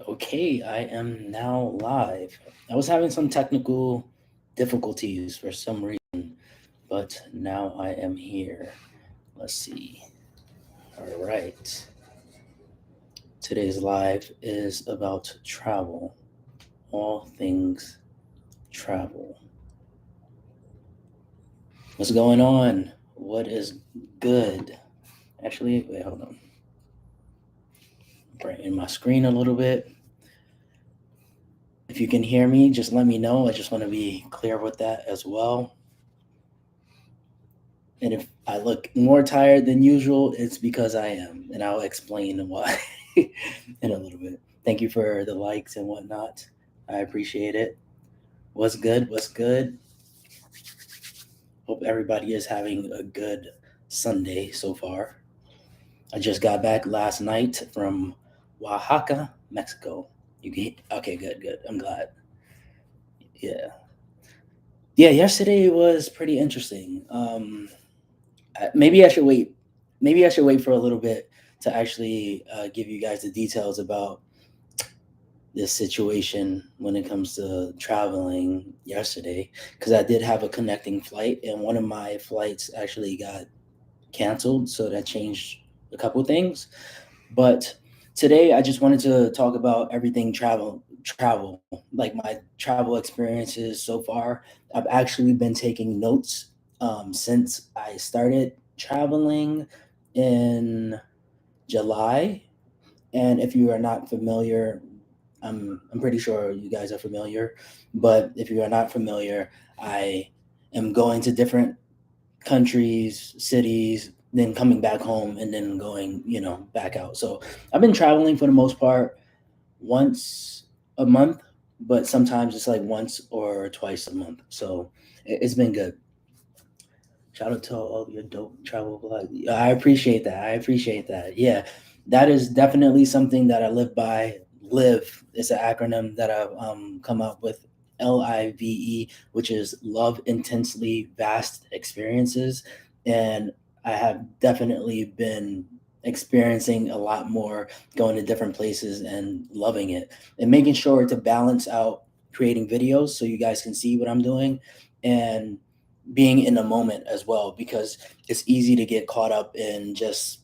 Okay, I am now live. I was having some technical difficulties for some reason, but now I am here. Let's see. All right. Today's live is about travel, all things travel. What's going on? What is good? Actually, wait, hold on. Brighten my screen a little bit. If you can hear me, just let me know. I just want to be clear with that as well. And if I look more tired than usual, it's because I am. And I'll explain why in a little bit. Thank you for the likes and whatnot. I appreciate it. What's good? What's good? Hope everybody is having a good Sunday so far. I just got back last night from Oaxaca, Mexico. You can, okay, good, good. I'm glad. Yeah. Yeah, yesterday was pretty interesting. Maybe I should wait. Maybe I should wait for a little bit to actually give you guys the details about this situation when it comes to traveling yesterday, because I did have a connecting flight, and one of my flights actually got canceled, so that changed a couple things. But today, I just wanted to talk about everything travel, like my travel experiences so far. I've actually been taking notes since I started traveling in July. And if you are not familiar, I'm pretty sure you guys are familiar. But if you are not familiar, I am going to different countries, cities, then coming back home and then going, back out. So I've been traveling for the most part once a month, but sometimes it's like once or twice a month. So it's been good. Shout out to all of your dope travel vlogs. I appreciate that. I appreciate that. Yeah, that is definitely something that I live by. Live is an acronym that I've come up with. LIVE, which is Love Intensely Vast Experiences. And I have definitely been experiencing a lot more, going to different places and loving it, and making sure to balance out creating videos so you guys can see what I'm doing, and being in the moment as well, because it's easy to get caught up in just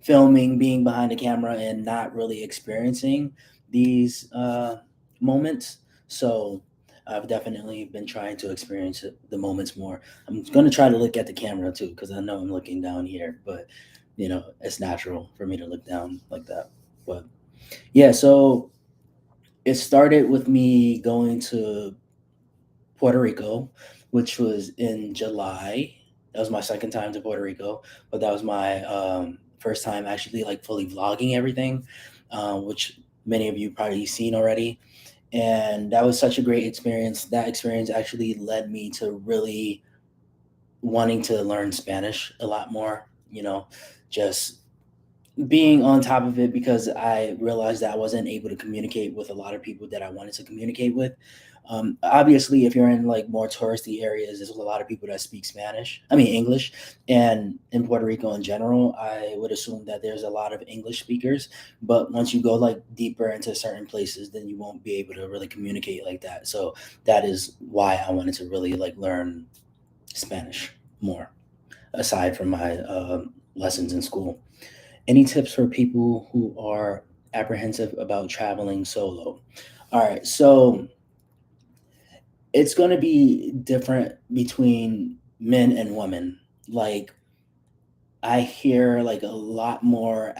filming, being behind the camera, and not really experiencing these moments. So I've definitely been trying to experience the moments more. I'm going to try to look at the camera too, because I know I'm looking down here, but it's natural for me to look down like that. But yeah, so it started with me going to Puerto Rico, which was in July. That was my second time to Puerto Rico, but that was my first time actually like fully vlogging everything, which many of you probably seen already. And that was such a great experience. That experience actually led me to really wanting to learn Spanish a lot more. Just being on top of it, because I realized that I wasn't able to communicate with a lot of people that I wanted to communicate with. Obviously, if you're in like more touristy areas, there's a lot of people that speak Spanish. I mean English, and in Puerto Rico in general, I would assume that there's a lot of English speakers. But once you go like deeper into certain places, then you won't be able to really communicate like that. So that is why I wanted to really like learn Spanish more, aside from my lessons in school. Any tips for people who are apprehensive about traveling solo? All right, so it's going to be different between men and women. Like, I hear like a lot more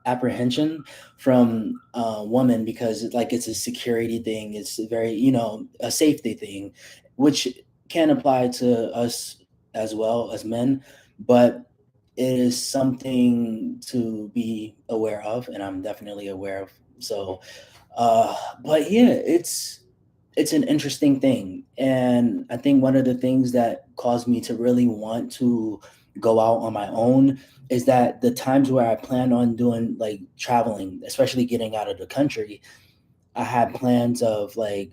apprehension from women, because like it's a security thing. It's very, a safety thing, which can apply to us as well as men, but it is something to be aware of, and I'm definitely aware of. So, uh, but yeah, it's an interesting thing, and I think one of the things that caused me to really want to go out on my own is that the times where I planned on doing like traveling, especially getting out of the country, I had plans of like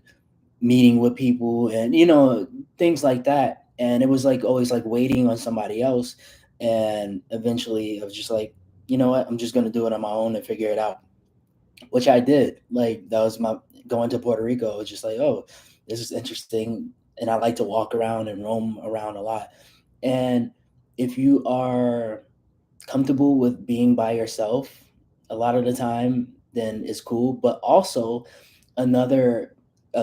meeting with people and things like that, and it was like always like waiting on somebody else. And eventually I was just like, you know what, I'm just going to do it on my own and figure it out. which I did. Like that was my going to Puerto Rico. It was just like, oh, this is interesting, and I like to walk around and roam around a lot. And if you are comfortable with being by yourself a lot of the time, then it's cool. But also, another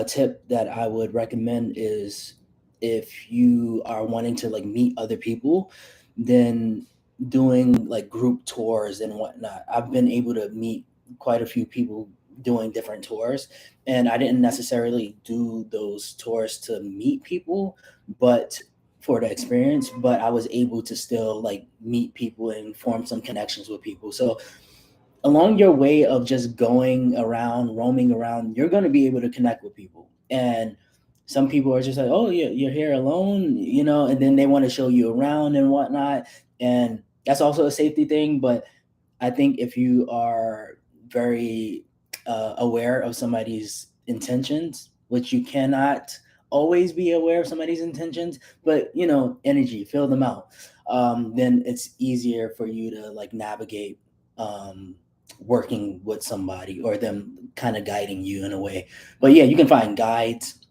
tip that I would recommend is if you are wanting to like meet other people, then doing like group tours and whatnot. I've been able to meet quite a few people doing different tours, and I didn't necessarily do those tours to meet people, but for the experience. But I was able to still like meet people and form some connections with people. So along your way of just going around, roaming around, you're going to be able to connect with people. And some people are just like, oh, you're here alone, and then they want to show you around and whatnot. And that's also a safety thing. But I think if you are very aware of somebody's intentions, which you cannot always be aware of somebody's intentions, but energy, feel them out. Then it's easier for you to like navigate um, working with somebody or them kind of guiding you in a way. But yeah, you can find guides.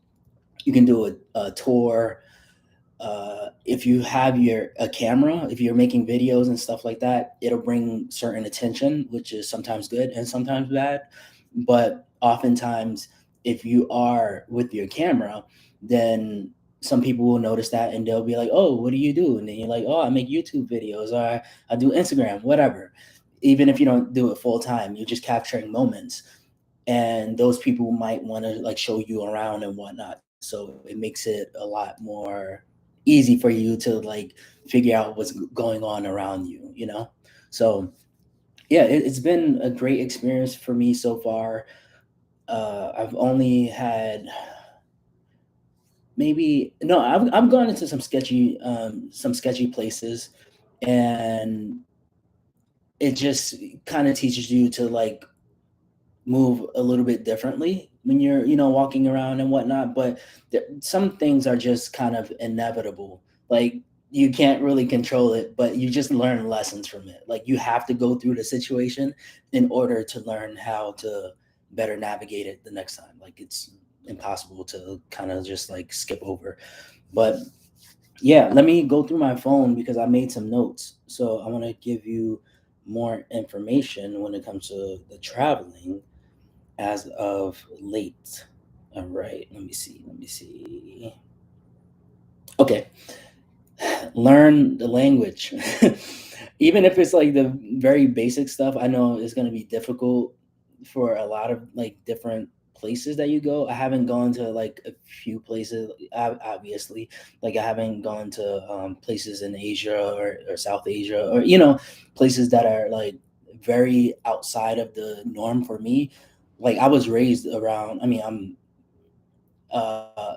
You can do a tour. If you have your a camera, if you're making videos and stuff like that, it'll bring certain attention, which is sometimes good and sometimes bad. But oftentimes, if you are with your camera, then some people will notice that and they'll be like, "Oh, what do you do?" And then you're like, "Oh, I make YouTube videos or I do Instagram, whatever." Even if you don't do it full time, you're just capturing moments, and those people might want to like show you around and whatnot. So it makes it a lot more easy for you to like figure out what's going on around you. So yeah, it's been a great experience for me so far. I've only had maybe no, I've gone into some sketchy places, and it just kind of teaches you to like move a little bit differently when you're walking around and whatnot. But some things are just kind of inevitable. Like you can't really control it, but you just learn lessons from it. Like you have to go through the situation in order to learn how to better navigate it the next time. Like it's impossible to kind of just like skip over. But yeah, let me go through my phone because I made some notes, so I want to give you more information when it comes to the traveling as of late. All right, let me see. Let me see. Okay, learn the language. Even if it's like the very basic stuff, I know it's going to be difficult for a lot of like different places that you go. I haven't gone to like a few places, obviously. Like I haven't gone to places in Asia or South Asia, or places that are like very outside of the norm for me. Like I was raised around, I mean,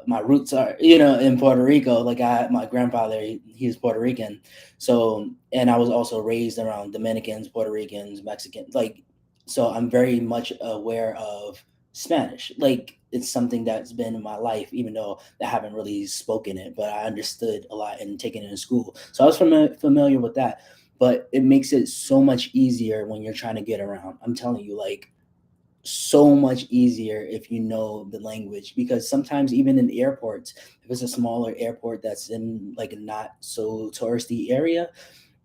my roots are in Puerto Rico. Like my grandfather, he's Puerto Rican. So, and I was also raised around Dominicans, Puerto Ricans, Mexicans. Like, so I'm very much aware of Spanish. Like it's something that's been in my life, even though I haven't really spoken it, but I understood a lot and taken it in school. So I was familiar with that. But it makes it so much easier when you're trying to get around. I'm telling you, like so much easier if you know the language, because sometimes even in airports, if it's a smaller airport that's in like a not so touristy area,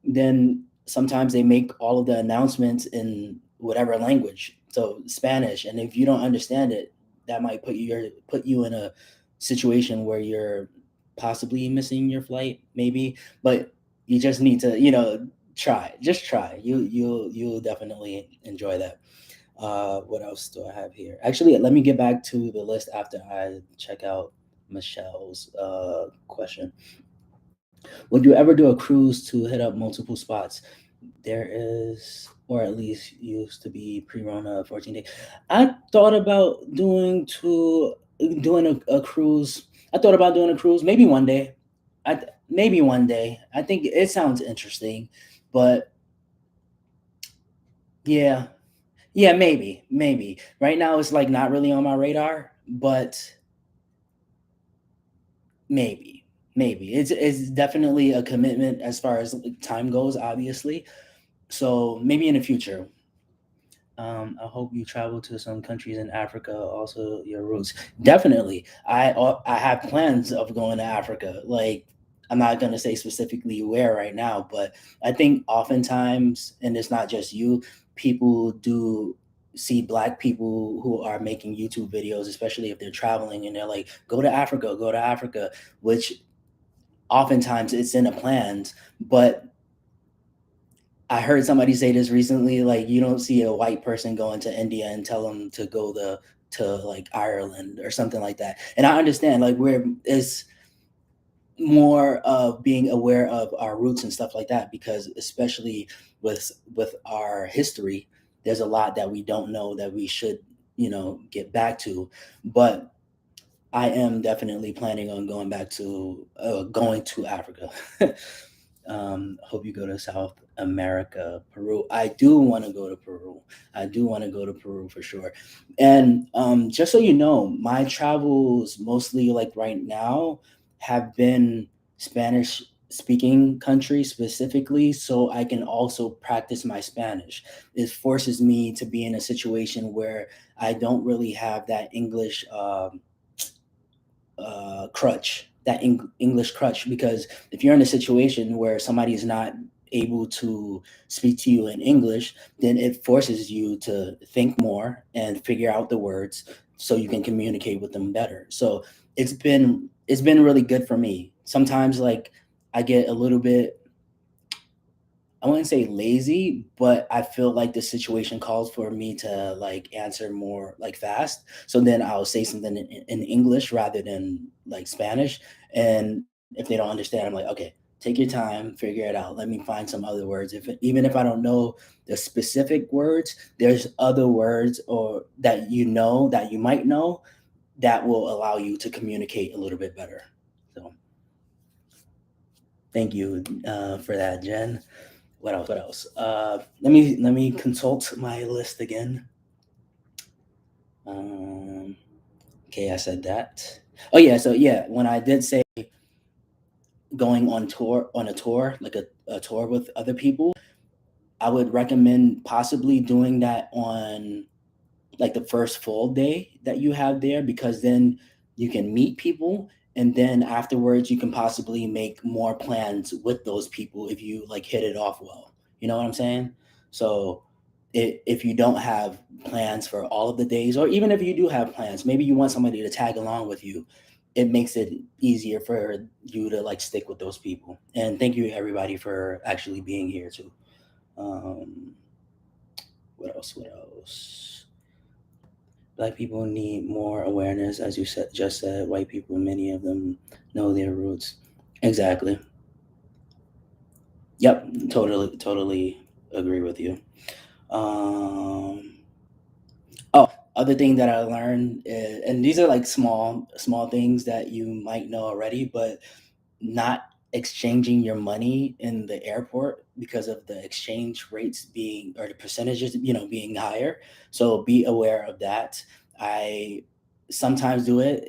then sometimes they make all of the announcements in whatever language, so Spanish, and if you don't understand it, that might put you in a situation where you're possibly missing your flight, maybe. But you just need to try. You'll definitely enjoy that. What else do I have here? Actually, let me get back to the list after I check out Michelle's question. Would you ever do a cruise to hit up multiple spots? There is, or at least used to be pre-Rona 14 days. I thought about doing a cruise. I thought about doing a cruise maybe one day. Maybe one day. I think it sounds interesting, but yeah, yeah, maybe. Right now it's like not really on my radar, but maybe, maybe. It's definitely a commitment as far as like, time goes, obviously. So maybe in the future. I hope you travel to some countries in Africa. Also, your roots. Definitely, I have plans of going to Africa. Like, I'm not gonna say specifically where right now, but I think oftentimes, and it's not just you, people do see black people who are making YouTube videos, especially if they're traveling, and they're like, go to Africa," which oftentimes it's in the plans, but I heard somebody say this recently, like you don't see a white person going to India and tell them to go to like Ireland or something like that. And I understand like we're it's more of being aware of our roots and stuff like that because especially with our history, there's a lot that we don't know that we should, get back to. But I am definitely planning on going to Africa. Hope you go to South America, Peru. I do want to go to Peru. I do want to go to Peru for sure. And just so you know, my travels mostly like right now have been Spanish speaking countries specifically, so I can also practice my Spanish. It forces me to be in a situation where I don't really have that crutch, that English crutch, because if you're in a situation where somebody is not able to speak to you in English, then it forces you to think more and figure out the words so you can communicate with them better. So it's been really good for me. Sometimes like I get a little bit, I wouldn't say lazy, but I feel like the situation calls for me to like answer more like fast. So then I'll say something in English rather than like Spanish. And if they don't understand, I'm like, okay, take your time, figure it out. Let me find some other words. Even if I don't know the specific words, there's other words or that you might know that will allow you to communicate a little bit better. So thank you for that, Jen. What else? What else? Let me consult my list again. Um, okay, I said that. Oh yeah, so yeah, when I did say going on a tour, like a tour with other people, I would recommend possibly doing that on like the first full day that you have there because then you can meet people and then afterwards you can possibly make more plans with those people if you like hit it off well. You know what I'm saying? So if you don't have plans for all of the days or even if you do have plans, maybe you want somebody to tag along with you, it makes it easier for you to like stick with those people. And thank you everybody for actually being here too. um what else, what else? Black people need more awareness, as you just said. White people, many of them know their roots. Exactly. Yep. Totally, totally agree with you. Um, other thing that I learned, and these are like small things that you might know already, but not exchanging your money in the airport because of the exchange rates being or the percentages being higher, so be aware of that. I sometimes do it,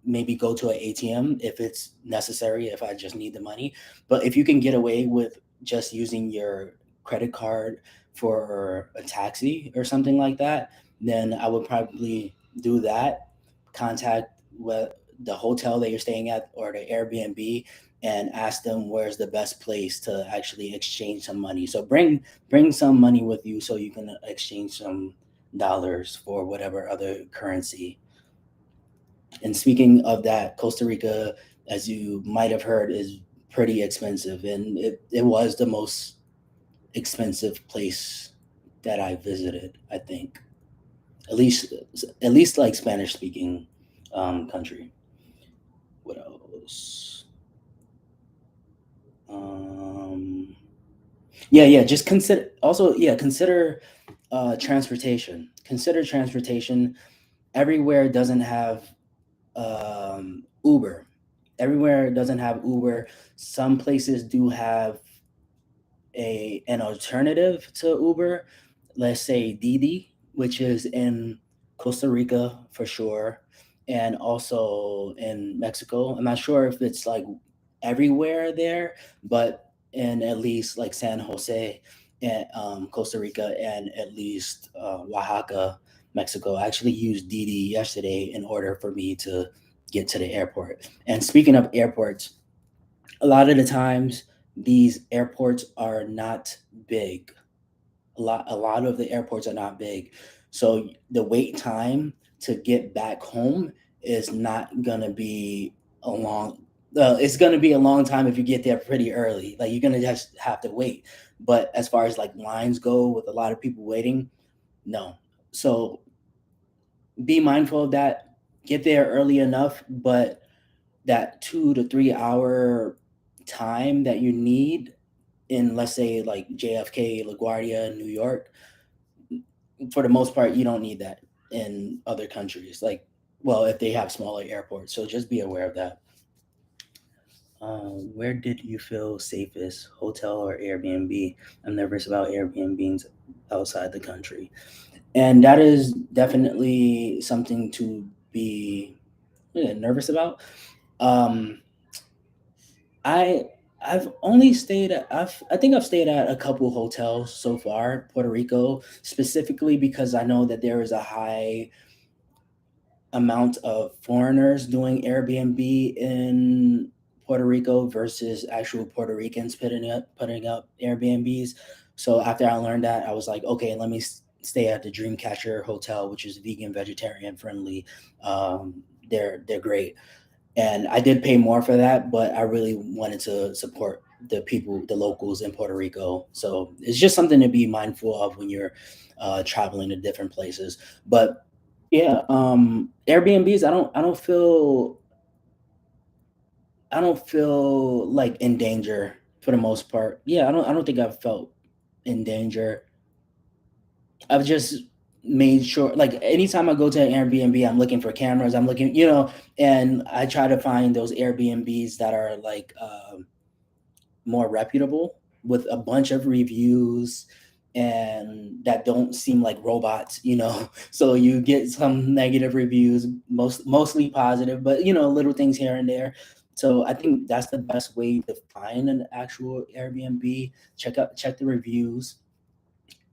maybe go to an ATM if it's necessary, if I just need the money. But if you can get away with just using your credit card for a taxi or something like that, then I would probably do that. Contact the hotel that you're staying at or the Airbnb and ask them where's the best place to actually exchange some money. So bring some money with you so you can exchange some dollars for whatever other currency. And speaking of that, Costa Rica, as you might have heard, is pretty expensive, and it was the most expensive place that I visited. I think at least at least like Spanish speaking country. What else? Um, yeah. Just consider transportation. Consider transportation. Everywhere doesn't have Uber. Everywhere doesn't have Uber. Some places do have an alternative to Uber. Let's say Didi, which is in Costa Rica for sure, and also in Mexico. I'm not sure if it's like everywhere there, but in at least like San Jose. and Costa Rica, and at least Oaxaca, Mexico. I actually used Didi yesterday in order for me to get to the airport. And speaking of airports, a lot of the times these airports are not big. A lot of the airports are not big, so the wait time to get back home is not gonna be a long it's gonna be a long time if you get there pretty early. Like, you're gonna just have to wait. But as far as like lines go with a lot of people waiting, no. So be mindful of that. Get there early enough, but that 2 to 3 hour time that you need in, let's say, like JFK, LaGuardia, New York, for the most part, you don't need that in other countries. Like, well, if they have smaller airports, so just be aware of that. Where did you feel safest, hotel or Airbnb? I'm nervous about Airbnbs outside the country, and that is definitely something to be, yeah, nervous about. Um, I I've only stayed at I think I've stayed at a couple hotels so far, Puerto Rico specifically, because I know that there is a high amount of foreigners doing Airbnb in Puerto Rico versus actual Puerto Ricans putting up Airbnbs. So after I learned that, I was like, okay, let me stay at the Dreamcatcher Hotel, which is vegan, vegetarian friendly. They're great, and I did pay more for that, but I really wanted to support the people, the locals in Puerto Rico. So it's just something to be mindful of when you're traveling to different places. But yeah, Airbnbs, I don't feel like in danger for the most part. Yeah, I don't think I've felt in danger. I've just made sure, like, anytime I go to an Airbnb, I'm looking for cameras. I'm looking, and I try to find those Airbnbs that are like more reputable, with a bunch of reviews, and that don't seem like robots. So you get some negative reviews, mostly positive, but little things here and there. So I think that's the best way to find an actual Airbnb. Check the reviews,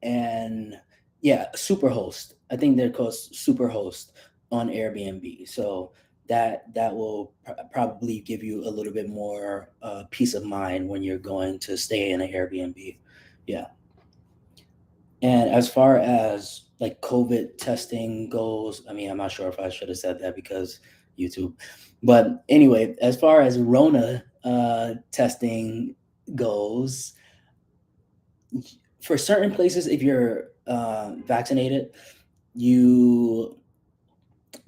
and yeah, Superhost. I think they're called Superhost on Airbnb. So that will probably give you a little bit more peace of mind when you're going to stay in an Airbnb. Yeah. And as far as like COVID testing goes, I mean, I'm not sure if I should have said that because YouTube. But anyway, as far as Rona testing goes, for certain places, if you're vaccinated, you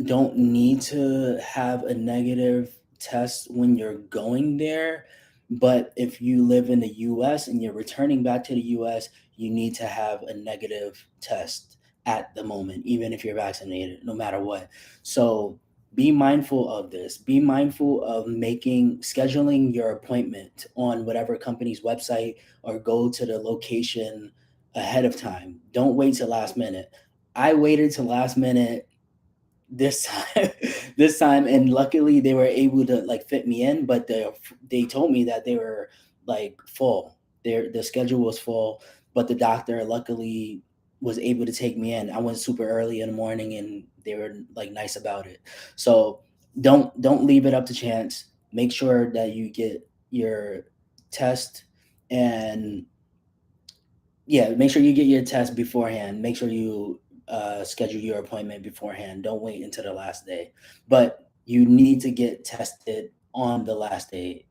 don't need to have a negative test when you're going there. But if you live in the US and you're returning back to the US, you need to have a negative test at the moment, even if you're vaccinated, no matter what. So be mindful of this. Be mindful of scheduling your appointment on whatever company's website, or go to the location ahead of time. Don't wait till last minute. I waited till last minute this time this time, and luckily they were able to like fit me in, but they told me that they were like full. The schedule was full, but the doctor luckily was able to take me in. I went super early in the morning, and they were like nice about it. So don't leave it up to chance. Make sure that you get your test, and yeah, make sure you get your test beforehand. Make sure you schedule your appointment beforehand. Don't wait until the last day. But you need to get tested on the last day,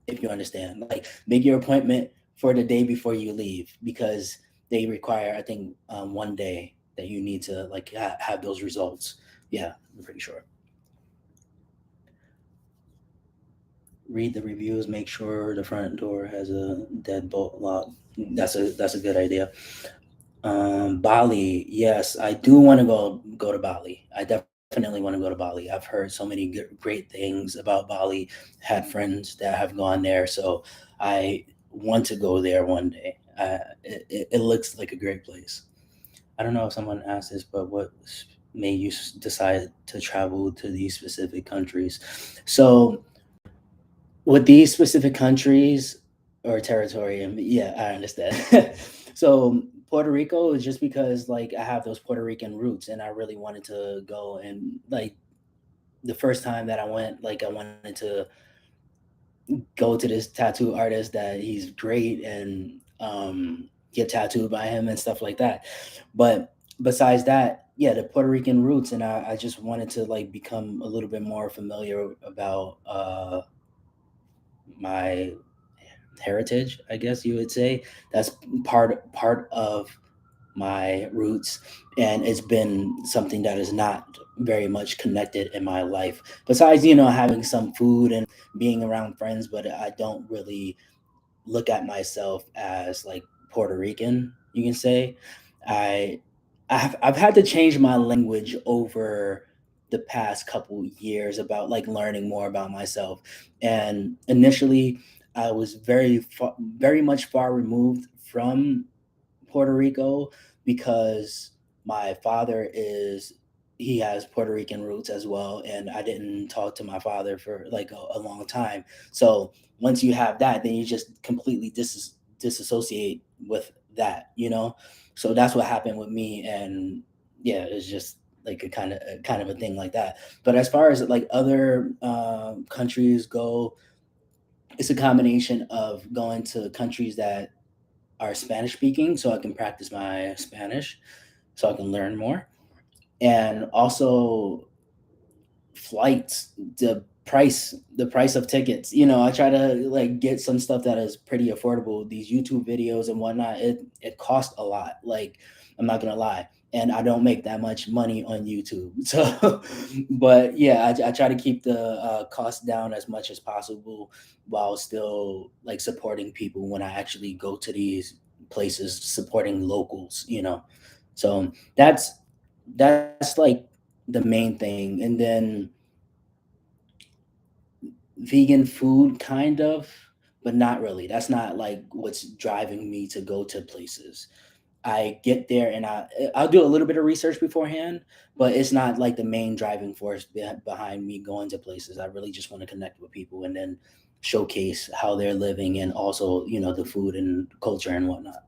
if you understand. Like, make your appointment for the day before you leave, because they require, I think, one day that you need to like have those results. Yeah, I'm pretty sure. Read the reviews. Make sure the front door has a deadbolt lock. That's a good idea. Bali, yes, I do want to go to Bali. I definitely want to go to Bali. I've heard so many great things about Bali. Had friends that have gone there, so I want to go there one day. It looks like a great place. I don't know if someone asked this, but what made you decide to travel to these specific countries? So with these specific countries or territory, and yeah, I understand. So Puerto Rico is just because like I have those Puerto Rican roots, and I really wanted to go. And like the first time that I went, like I wanted to go to this tattoo artist that he's great, and get tattooed by him and stuff like that. But besides that, yeah, the Puerto Rican roots, and I just wanted to like become a little bit more familiar about my heritage, I guess you would say. That's part of my roots, and it's been something that is not very much connected in my life, besides having some food and being around friends. But I don't really look at myself as like Puerto Rican, you can say. I I've had to change my language over the past couple years about like learning more about myself. And initially, I was very much far removed from Puerto Rico, because my father is he has Puerto Rican roots as well, and I didn't talk to my father for like a long time. So once you have that, then you just completely disassociate with that. So that's what happened with me, and yeah, it's just like a kind of a thing like that. But as far as like other countries go, it's a combination of going to countries that are Spanish speaking, so I can practice my Spanish, so I can learn more. And also flights, the price of tickets. I try to like get some stuff that is pretty affordable. These YouTube videos and whatnot, it costs a lot. Like, I'm not gonna lie. And I don't make that much money on YouTube. So, but yeah, I try to keep the cost down as much as possible, while still like supporting people when I actually go to these places, supporting locals. So that's like the main thing. And then vegan food, kind of, but not really. That's not like what's driving me to go to places. I get there and I'll do a little bit of research beforehand, but it's not like the main driving force behind me going to places. I really just want to connect with people and then showcase how they're living, and also the food and culture and whatnot.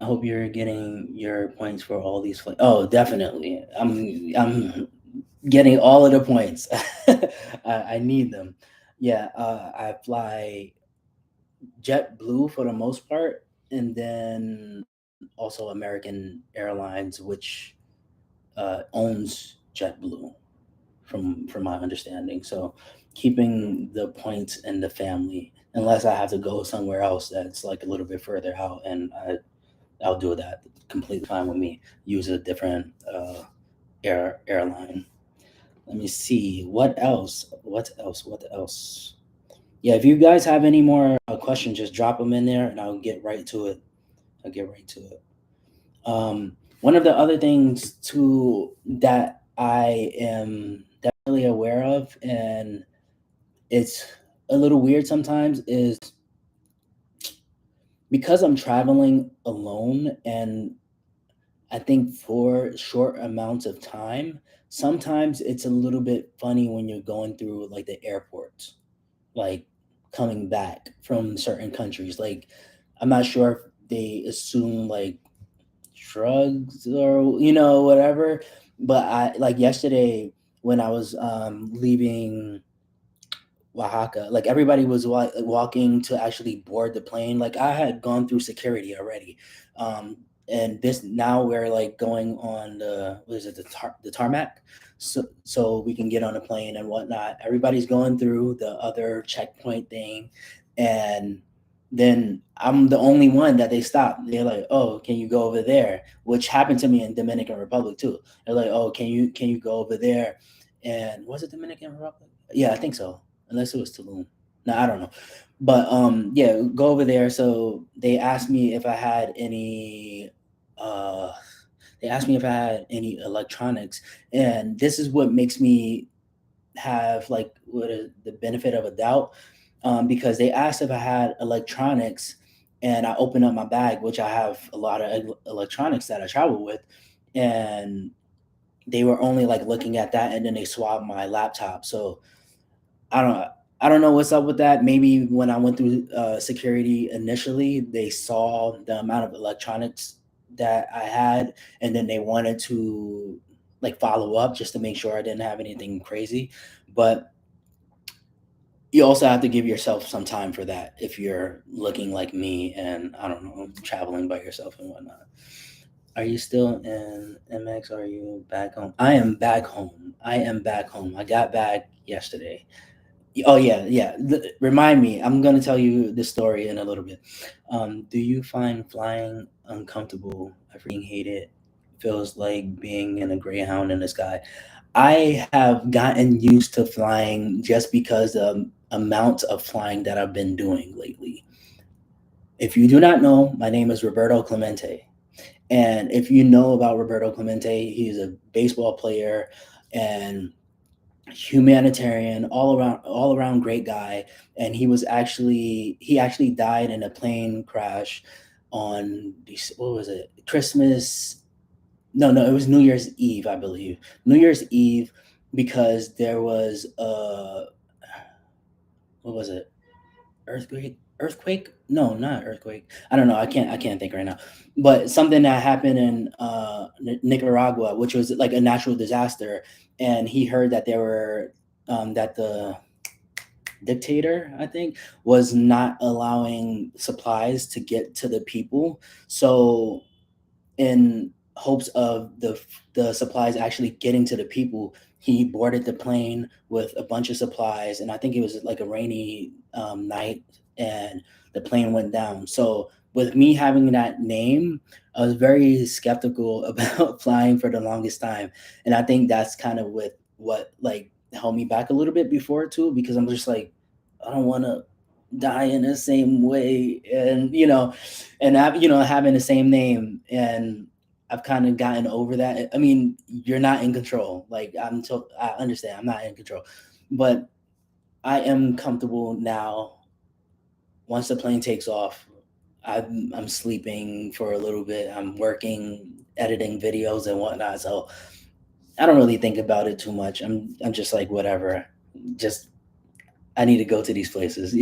I hope you're getting your points for all these flights. Oh, definitely. I'm getting all of the points. I need them. Yeah, I fly JetBlue for the most part, and then also American Airlines, which owns JetBlue, from my understanding. So keeping the points in the family, unless I have to go somewhere else that's like a little bit further out, and I'll do that. Completely fine with me. Use a different airline. Let me see. What else? What else? What else? Yeah, if you guys have any more questions, just drop them in there, and I'll get right to it. I'll get right to it. One of the other things too that I am definitely aware of, and it's a little weird sometimes, is because I'm traveling alone, and I think for short amounts of time, sometimes it's a little bit funny when you're going through like the airports, like coming back from certain countries. Like, I'm not sure if they assume like drugs or whatever. But I like yesterday when I was leaving Oaxaca, like everybody was walking to actually board the plane. Like, I had gone through security already. Um, and this now we're like going on the what is it, the tarmac, so we can get on a plane and whatnot. Everybody's going through the other checkpoint thing, and then I'm the only one that they stop. They're like, "Oh, can you go over there?" Which happened to me in Dominican Republic too. They're like, "Oh, can you go over there?" And was it Dominican Republic? Yeah, I think so, unless it was Tulum. No, I don't know. But yeah, go over there. So uh they asked me if I had any electronics, and this is what makes me have like the benefit of a doubt, because they asked if I had electronics, and I opened up my bag, which I have a lot of electronics that I travel with, and they were only like looking at that, and then they swabbed my laptop. So I don't know. I don't know what's up with that. Maybe when I went through security initially, they saw the amount of electronics that I had, and then they wanted to like follow up just to make sure I didn't have anything crazy. But you also have to give yourself some time for that if you're looking like me and I don't know, traveling by yourself and whatnot. Are you still in MX? Or are you back home? I am back home. I am back home. I got back yesterday. Oh yeah, yeah. Remind me. I'm gonna tell you the story in a little bit. Do you find flying uncomfortable? I freaking hate it. Feels like being in a Greyhound in the sky. I have gotten used to flying just because the amount of flying that I've been doing lately. If you do not know, my name is Roberto Clemente. And if you know about Roberto Clemente, he's a baseball player and humanitarian, all around great guy. And he actually died in a plane crash on what was it? Christmas. No, it was New Year's Eve, I believe. New Year's Eve, because there was what was it? Earthquake? No, not earthquake. I don't know. I can't think right now. But something that happened in Nicaragua, which was like a natural disaster, and he heard that there were that the dictator, I think, was not allowing supplies to get to the people. So in hopes of the supplies actually getting to the people, he boarded the plane with a bunch of supplies, and I think it was like a rainy night, and the plane went down. So with me having that name, I was very skeptical about flying for the longest time, and I think that's kind of with what like held me back a little bit before too, because I'm just like, I don't want to die in the same way, and and having the same name, and I've kind of gotten over that. I mean, you're not in control. Like I understand I'm not in control, but I am comfortable now. Once the plane takes off, I'm sleeping for a little bit. I'm working, editing videos and whatnot. So I don't really think about it too much. I'm just like whatever. Just I need to go to these places.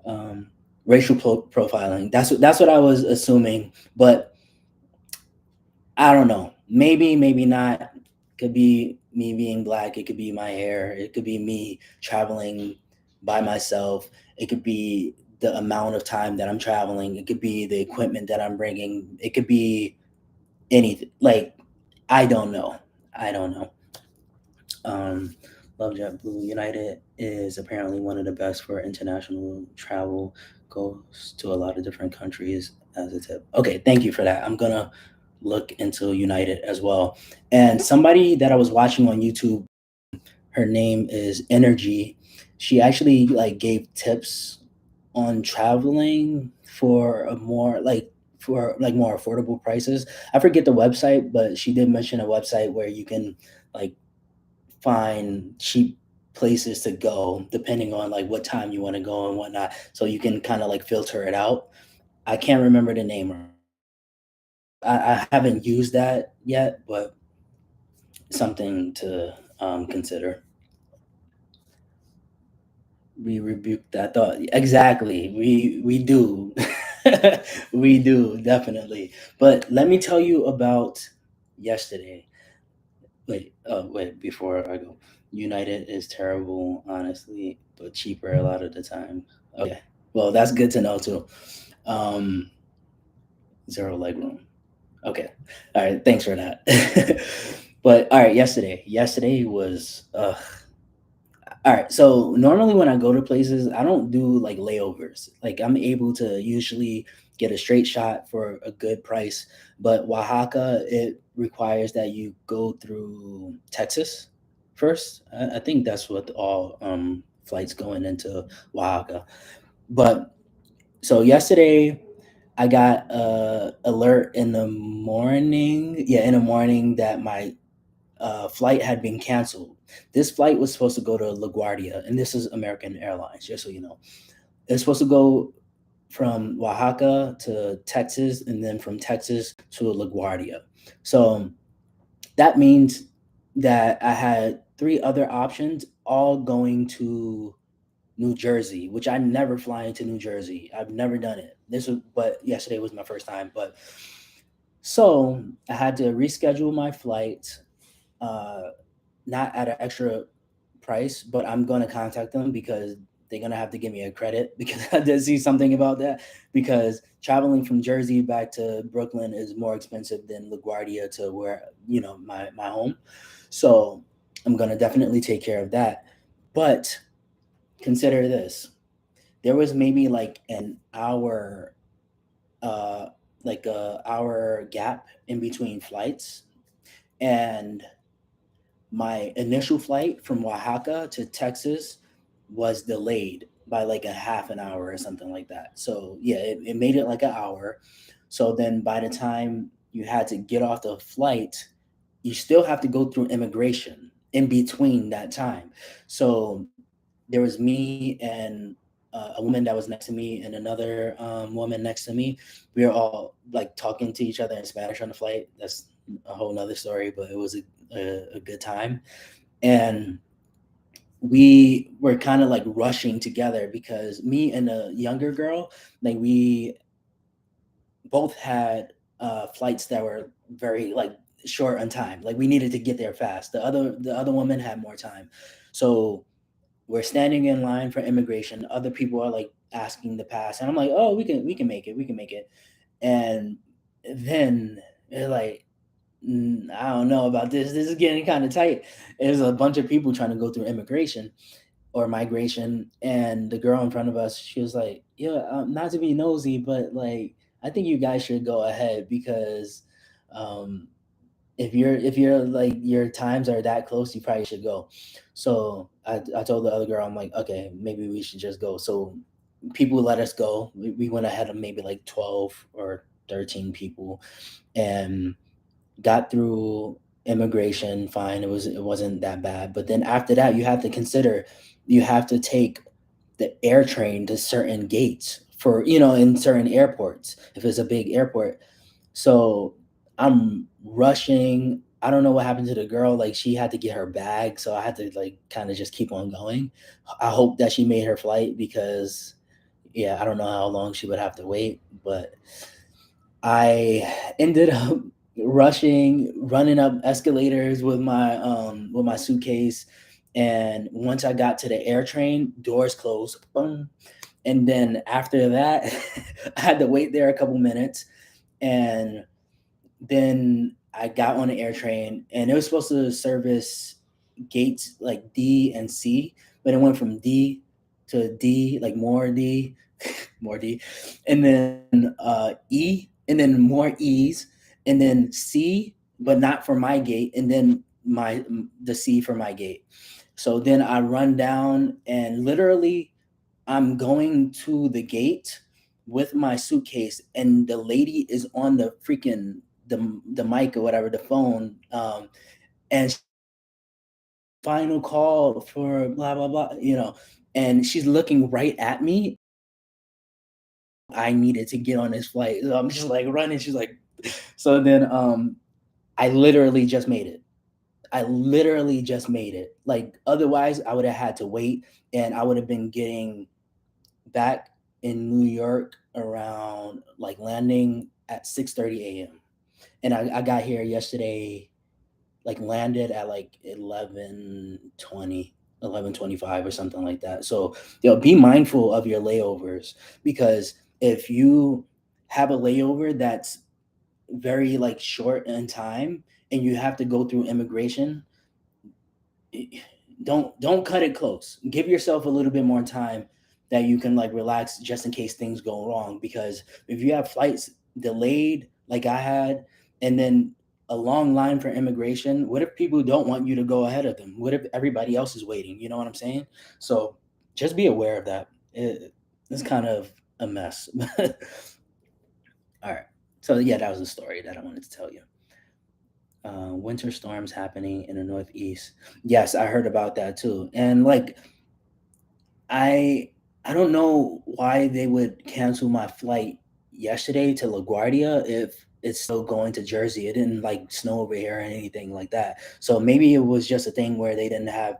Um, racial profiling. That's what I was assuming, but I don't know. Maybe, maybe not. Could be me being black. It could be my hair. It could be me traveling by myself. It could be the amount of time that I'm traveling. It could be the equipment that I'm bringing. It could be anything. Like, I don't know. I don't know. Um, Love JetBlue United is apparently one of the best for international travel. Goes to a lot of different countries as a tip. Okay, thank you for that. I'm gonna look into United as well. And somebody that I was watching on YouTube, her name is Energy. She actually like gave tips on traveling for a more like for like more affordable prices. I forget the website, but she did mention a website where you can like find cheap places to go depending on like what time you want to go and whatnot. So you can kind of like filter it out. I can't remember the name. I haven't used that yet, but something to consider. We rebuke that thought. Exactly. We do. We do definitely. But let me tell you about yesterday. Wait, before I go. United is terrible, honestly, but cheaper a lot of the time. Okay. Well, that's good to know too. Um, Zero leg room. Okay. All right. Thanks for that. But all right, yesterday. Yesterday was all right. So normally when I go to places, I don't do like layovers. Like I'm able to usually get a straight shot for a good price. But Oaxaca, it requires that you go through Texas first. I think that's what all flights going into Oaxaca. But so yesterday I got a alert in the morning. Yeah, in the morning that my flight had been canceled. This flight was supposed to go to LaGuardia, and this is American Airlines, just so you know. It's supposed to go from Oaxaca to Texas, and then from Texas to LaGuardia. So that means that I had three other options, all going to New Jersey, which I never fly into New Jersey. I've never done it. But yesterday was my first time. But so I had to reschedule my flight, uh, not at an extra price, but I'm gonna contact them because they're gonna have to give me a credit because I did see something about that. Because traveling from Jersey back to Brooklyn is more expensive than LaGuardia to where my home. So I'm gonna definitely take care of that. But consider this: there was maybe uh, like a hour gap in between flights, and my initial flight from Oaxaca to Texas was delayed by like a half an hour or something like that. So yeah, it made it like an hour. So then by the time you had to get off the flight, you still have to go through immigration in between that time. So there was me and a woman that was next to me and another woman next to me. We were all like talking to each other in Spanish on the flight. That's a whole nother story, but it was a good time. And we were kind of like rushing together because me and a younger girl, like we both had flights that were very like short on time. Like we needed to get there fast. The other woman had more time. So we're standing in line for immigration. Other people are like asking to pass, and I'm like, "Oh, we can make it. We can make it." And then they're like, I don't know about this. This is getting kind of tight." There's a bunch of people trying to go through immigration or migration, and the girl in front of us, she was like, "Yeah, not to be nosy, but like, I think you guys should go ahead because um, if you're like your times are that close, you probably should go." So I told the other girl, I'm like, okay, maybe we should just go. So people let us go. We went ahead of maybe like 12 or 13 people and got through immigration fine. It wasn't that bad. But then after that, you have to consider you have to take the air train to certain gates for in certain airports if it's a big airport. So I'm rushing. I don't know what happened to the girl. Like she had to get her bag, so I had to like kind of just keep on going. I hope that she made her flight because yeah, I don't know how long she would have to wait, but I ended up running up escalators with my suitcase. And once I got to the air train, doors closed. Boom. And then after that, I had to wait there a couple minutes. And then I got on the air train and it was supposed to service gates like D and C, but it went from D to D, like more D, more D, and then E, and then more E's, and then C, but not for my gate, and then the C for my gate. So then I run down and literally I'm going to the gate with my suitcase, and the lady is on the freaking the mic or whatever, the phone, and final call for blah blah blah, and she's looking right at me. I needed to get on this flight. So I'm just like running. She's like, so then I literally just made it. I literally just made it. Like otherwise I would have had to wait and I would have been getting back in New York around like landing at 6:30 a.m. And I got here yesterday, like landed at like 11:20, 11:25 or something like that. So be mindful of your layovers because if you have a layover that's very like short in time and you have to go through immigration, don't cut it close. Give yourself a little bit more time that you can like relax just in case things go wrong. Because if you have flights delayed like I had, and then a long line for immigration, what if people don't want you to go ahead of them? What if everybody else is waiting? You know what I'm saying? So just be aware of that. It's kind of a mess. All right. So yeah, that was a story that I wanted to tell you. Winter storms happening in the Northeast. Yes, I heard about that too. And like I I don't know why they would cancel my flight yesterday to LaGuardia if it's still going to Jersey. It didn't like snow over here or anything like that. So maybe it was just a thing where they didn't have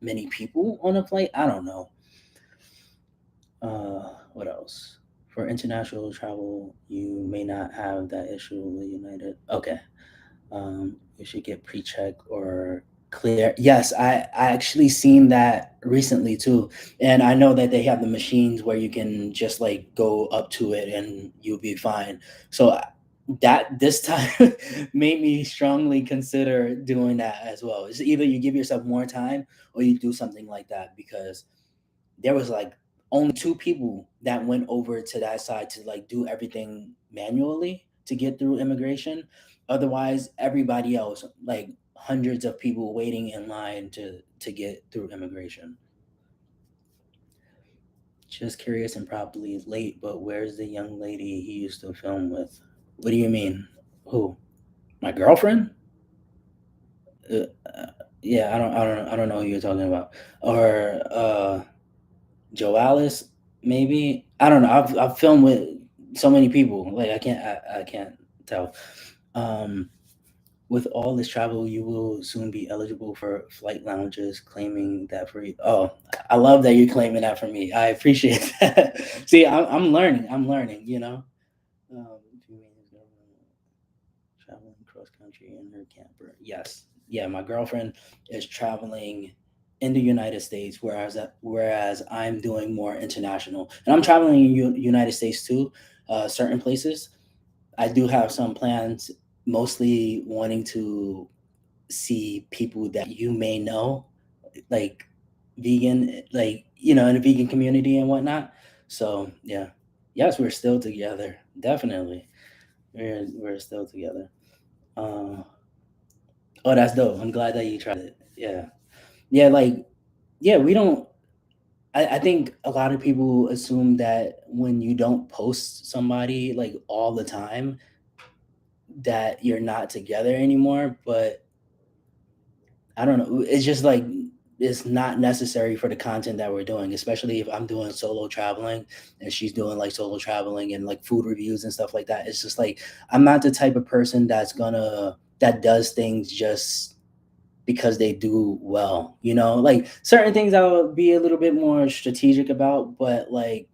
many people on a flight. I don't know. What else? For international travel, you may not have that issue with United. Okay. You should get pre-check or clear. Yes, I actually seen that recently too, and I know that they have the machines where you can just like go up to it and you'll be fine. So that this time made me strongly consider doing that as well. It's either you give yourself more time or you do something like that because there was like only two people that went over to that side to like do everything manually to get through immigration. Otherwise, everybody else, like hundreds of people waiting in line to get through immigration. Just curious and probably late, but where's the young lady he used to film with? What do you mean? Who? My girlfriend? Uh, yeah, I don't know who you're talking about. Or Joe Alice, maybe. I don't know. I've filmed with so many people. Like I can't tell. Um, with all this travel, you will soon be eligible for flight lounges, claiming that for you. Oh, I love that you're claiming that for me. I appreciate that. See, I'm learning. I'm learning. You know. If you mean his girlfriend traveling cross country in her camper. Yes. Yeah, my girlfriend is traveling in the United States, whereas I'm doing more international, and I'm traveling in United States too, certain places. I do have some plans, mostly wanting to see people that you may know, like vegan, like in the vegan community and whatnot. So yeah, yes, we're still together. Definitely, we're still together. Uh, oh, that's dope. I'm glad that you tried it. Yeah, yeah, like yeah, we don't. I think a lot of people assume that when you don't post somebody like all the time, that you're not together anymore. But I don't know. It's just like it's not necessary for the content that we're doing, especially if I'm doing solo traveling and she's doing like solo traveling and like food reviews and stuff like that. It's just like I'm not the type of person that does things just because they do well, like certain things I'll be a little bit more strategic about, but like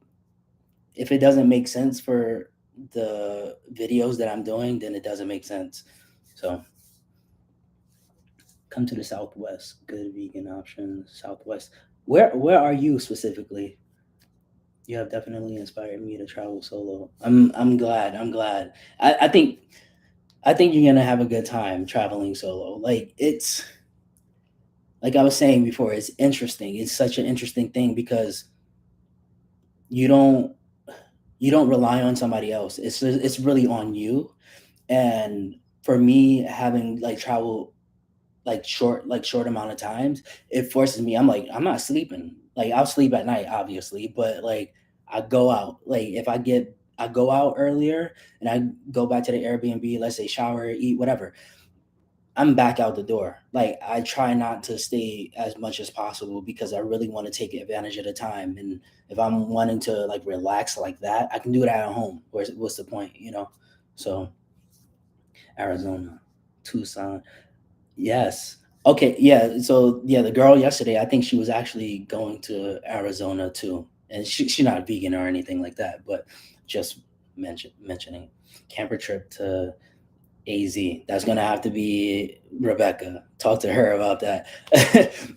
if it doesn't make sense for the videos that I'm doing, then it doesn't make sense. So come to the Southwest. Good vegan options. Southwest. Where are you specifically? You have definitely inspired me to travel solo. I'm glad. I'm glad. I think you're gonna have a good time traveling solo. Like it's like I was saying before, it's interesting. It's such an interesting thing because you don't you don't rely on somebody else. It's really on you. And for me, having like traveled like short amount of times, it forces me. I'm like, I'm not sleeping. Like I'll sleep at night, obviously, but like I go out. Like if I go out earlier and I go back to the Airbnb, let's say shower, eat, whatever. I'm back out the door. Like I try not to stay as much as possible because I really want to take advantage of the time. And if I'm wanting to like relax like that, I can do that at home. What's the point, So Arizona, Tucson. Yes. Okay. Yeah. So yeah, the girl yesterday, I think she was actually going to Arizona too, and she's not vegan or anything like that, but just mentioning camper trip to AZ. That's gonna have to be Rebecca. Talk to her about that.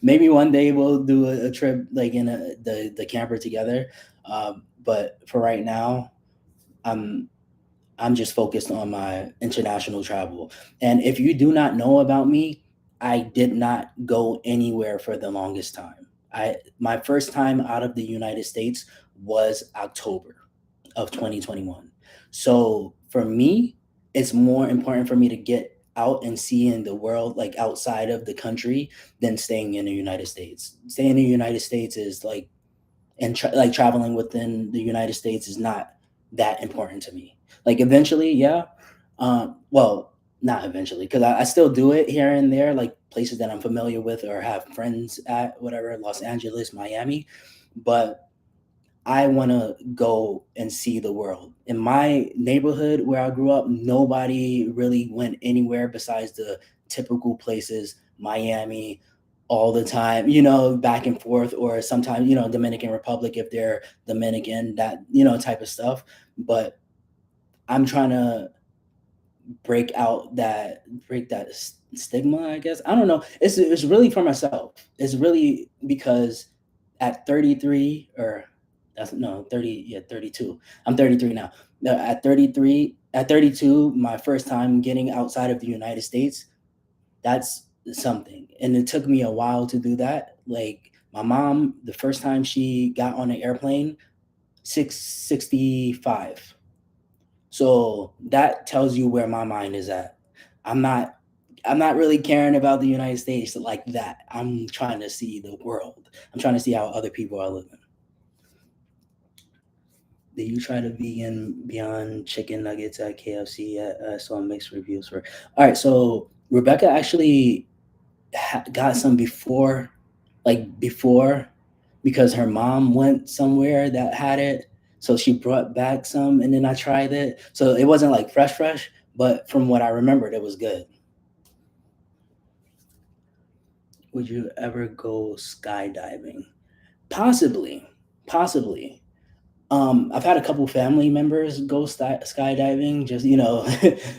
Maybe one day we'll do a trip like in the camper together. But for right now, I'm I'm just focused on my international travel. And if you do not know about me, I did not go anywhere for the longest time. I My first time out of the United States was October of 2021. So for me, it's more important for me to get out and see in the world like outside of the country than staying in the United States. Staying in the United States is like like traveling within the United States is not that important to me. Like eventually, yeah. Well, not eventually, because I still do it here and there, like places that I'm familiar with or have friends at, whatever, Los Angeles, Miami. But I want to go and see the world. In my neighborhood where I grew up, nobody really went anywhere besides the typical places, Miami, all the time, back and forth, or sometimes, Dominican Republic if they're Dominican, that, type of stuff. But I'm trying to break that stigma, I guess. I don't know. It's really for myself. It's really because at 33, or that's no 30, yeah, 32. I'm 33 now. No, at 32, my first time getting outside of the United States, that's something. And it took me a while to do that. Like my mom, the first time she got on an airplane, 665. So that tells you where my mind is at. I'm not I'm not really caring about the United States like that. I'm trying to see the world. I'm trying to see how other people are living. Did you try the vegan Beyond Chicken Nuggets at KFC? I saw mixed reviews for. All right, so Rebecca actually got some before, before, because her mom went somewhere that had it. So she brought back some, and then I tried it. So it wasn't like fresh, fresh, but from what I remembered, it was good. Would you ever go skydiving? Possibly, possibly. I've had a couple family members go skydiving, just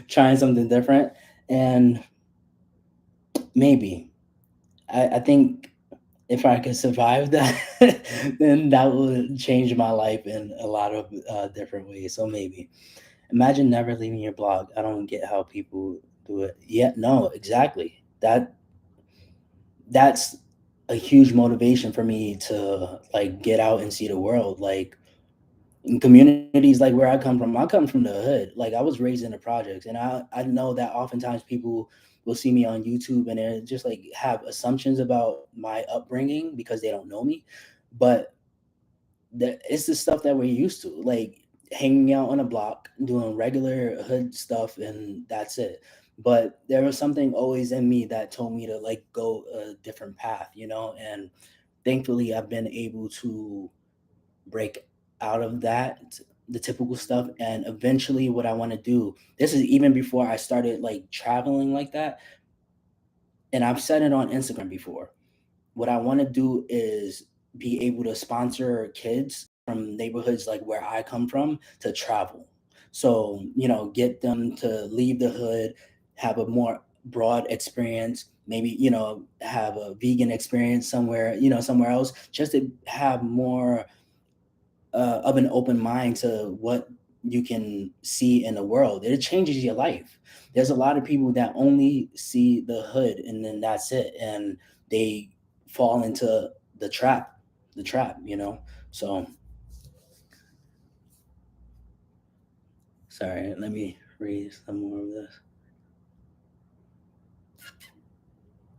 trying something different, and maybe I think if I could survive that, then that would change my life in a lot of different ways. So maybe imagine never leaving your blog. I don't get how people do it. Yeah, no, exactly. That's a huge motivation for me to like get out and see the world. Like in communities like where I come from the hood. Like I was raised in the projects, and I know that oftentimes people will see me on YouTube and they just like have assumptions about my upbringing because they don't know me. But it's the stuff that we're used to, like hanging out on a block, doing regular hood stuff, and that's it. But there was something always in me that told me to like go a different path, and thankfully I've been able to break out of that, the typical stuff. And eventually what I want to do, this is even before I started like traveling like that, and I've said it on Instagram before. What I want to do is be able to sponsor kids from neighborhoods like where I come from to travel. So, get them to leave the hood, have a more broad experience, maybe, have a vegan experience somewhere, somewhere else, just to have more of an open mind to what you can see in the world. It changes your life. There's a lot of people that only see the hood and then that's it, and they fall into the trap. So sorry, let me read some more of this.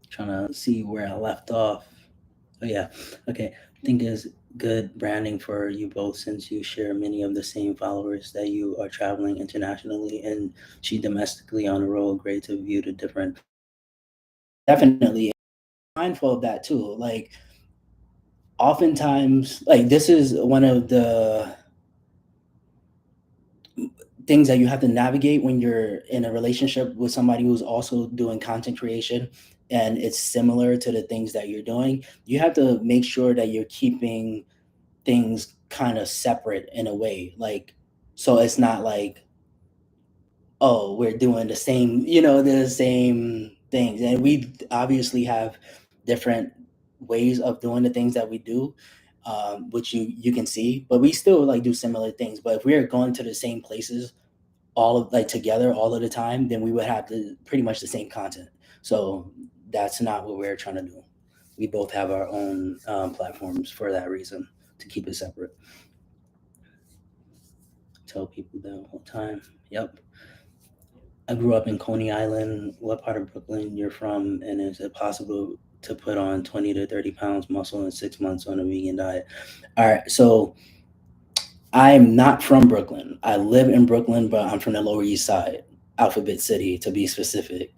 Trying to see where I left off. Oh yeah, okay. I think is good branding for you both since you share many of the same followers that you are traveling internationally and she domestically on the road. Great to view the different. Definitely mindful of that too. Like oftentimes, like this is one of the things that you have to navigate when you're in a relationship with somebody who's also doing content creation and it's similar to the things that you're doing. You have to make sure that you're keeping things kind of separate in a way, like so it's not like, oh, we're doing the same things, and we obviously have different ways of doing the things that we do, which you can see, but we still like do similar things. But if we're going to the same places all of like together all of the time, then we would have pretty much the same content. So that's not what we're trying to do. We both have our own platforms for that reason, to keep it separate. Tell people that all the time. Yep. I grew up in Coney Island. What part of Brooklyn you're from? And is it possible to put on 20 to 30 pounds muscle in 6 months on a vegan diet? All right. So I'm not from Brooklyn. I live in Brooklyn, but I'm from the Lower East Side, Alphabet City to be specific.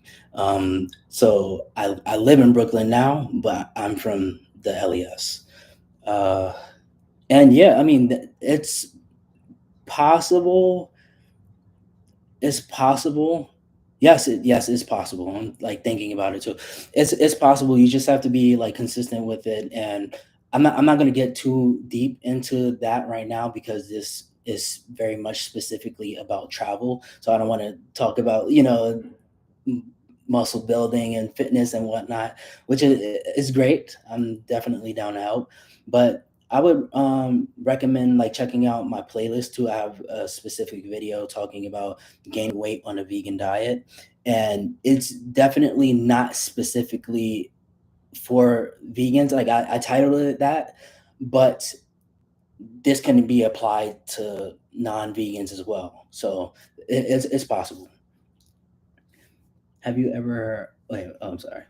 So I live in Brooklyn now, but I'm from the LES. Uh, and yeah, I mean, possible. It's possible. Yes, it's possible. I'm like thinking about it too. It's possible. You just have to be like consistent with it. And I'm not gonna get too deep into that right now because this is very much specifically about travel. So I don't want to talk about, muscle building and fitness and whatnot, which is great. I'm definitely down to help, but I would recommend like checking out my playlist too. I have a specific video talking about gaining weight on a vegan diet, and it's definitely not specifically for vegans. Like I titled it that, but this can be applied to non-vegans as well. So it's possible. Have you ever? Wait, oh, I'm sorry.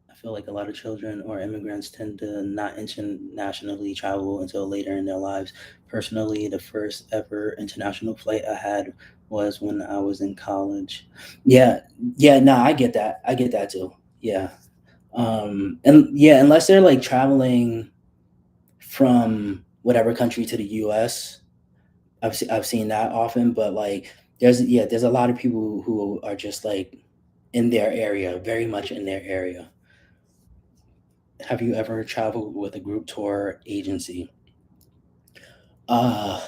I feel like a lot of children or immigrants tend to not internationally travel until later in their lives. Personally, the first ever international flight I had was when I was in college. Yeah, yeah, no, I get that. I get that too. Yeah. And yeah, unless they're like traveling from whatever country to the US, I've seen that often, but like there's a lot of people who are just like in their area, very much in their area. Have you ever traveled with a group tour agency? Uh,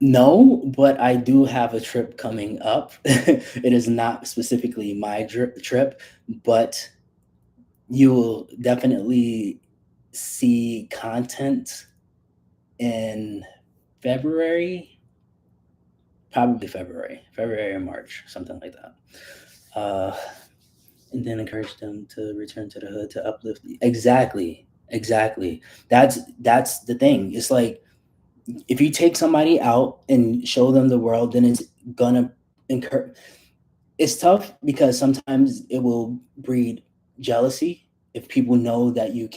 no, but I do have a trip coming up. It is not specifically my trip, but you will definitely see content in February, probably February or March, something like that. Uh, and then encourage them to return to the hood to uplift. Exactly, exactly. That's the thing. It's like if you take somebody out and show them the world, then it's gonna encourage. It's tough because sometimes it will breed jealousy if people know that you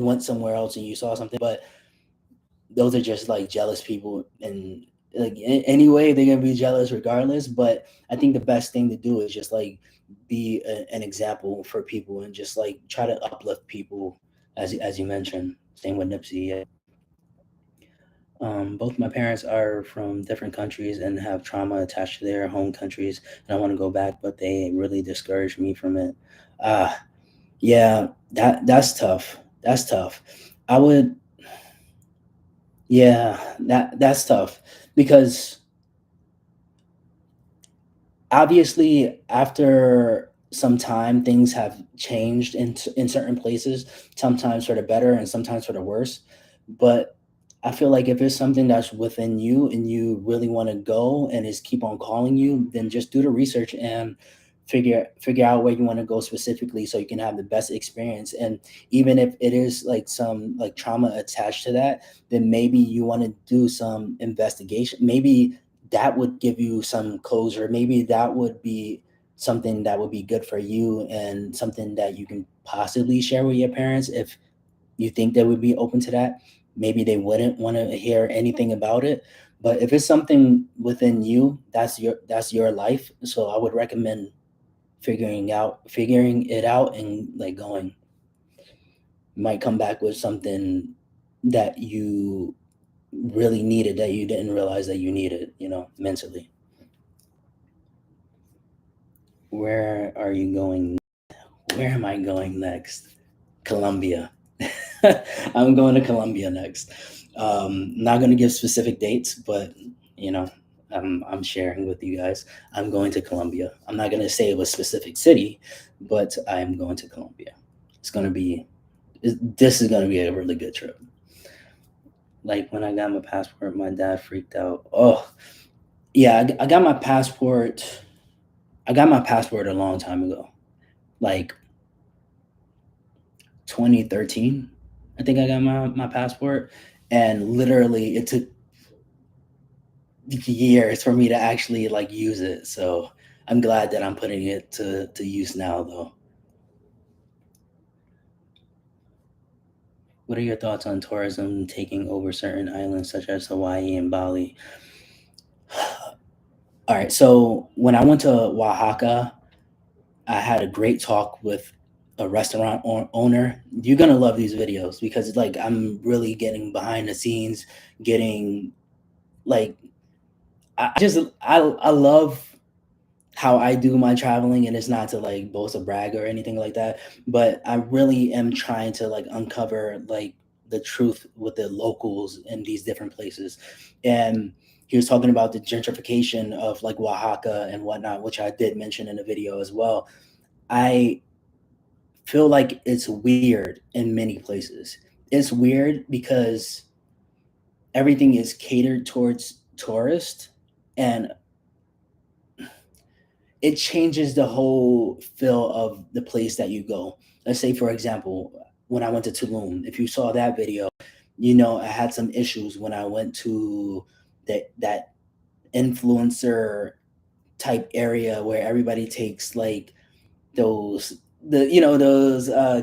went somewhere else and you saw something. But those are just like jealous people, and like anyway they're gonna be jealous regardless. But I think the best thing to do is just like be an example for people and just like try to uplift people, as you mentioned. Same with Nipsey. Yeah. Both my parents are from different countries and have trauma attached to their home countries, and I want to go back, but they really discouraged me from it. Ah, yeah, that's tough. That's tough. I would, yeah, that's tough because obviously after some time things have changed in certain places, sometimes for the better and sometimes for the worse. But I feel like if it's something that's within you and you really want to go and is keep on calling you, then just do the research and figure out where you want to go specifically so you can have the best experience. And even if it is like some like trauma attached to that, then maybe you want to do some investigation. Maybe that would give you some closure. Maybe that would be something that would be good for you and something that you can possibly share with your parents if you think they would be open to that. Maybe they wouldn't want to hear anything about it. But if it's something within you, that's your life. So I would recommend figuring it out and like going. You might come back with something that you really needed that you didn't realize that you needed, mentally. Where are you going? Where am I going next? Colombia. I'm going to Colombia next. Not going to give specific dates, but you know, I'm sharing with you guys. I'm going to Colombia. I'm not going to say a specific city, but I'm going to Colombia. It's going to be. This is going to be a really good trip. Like when I got my passport, my dad freaked out. Oh, yeah, I got my passport. I got my passport a long time ago, like 2013. I think I got my passport, and literally it took years for me to actually like use it. So I'm glad that I'm putting it to use now, though. What are your thoughts on tourism taking over certain islands such as Hawaii and Bali? All right, so when I went to Oaxaca, I had a great talk with a restaurant owner. You're gonna love these videos because it's like I'm really getting behind the scenes, getting like I love how I do my traveling, and it's not to like boast or brag or anything like that, but I really am trying to like uncover like the truth with the locals in these different places. And he was talking about the gentrification of like Oaxaca and whatnot, which I did mention in the video as well. I feel like it's weird in many places. It's weird because everything is catered towards tourists, and it changes the whole feel of the place that you go. Let's say, for example, when I went to Tulum, if you saw that video, I had some issues when I went to that influencer type area where everybody takes like those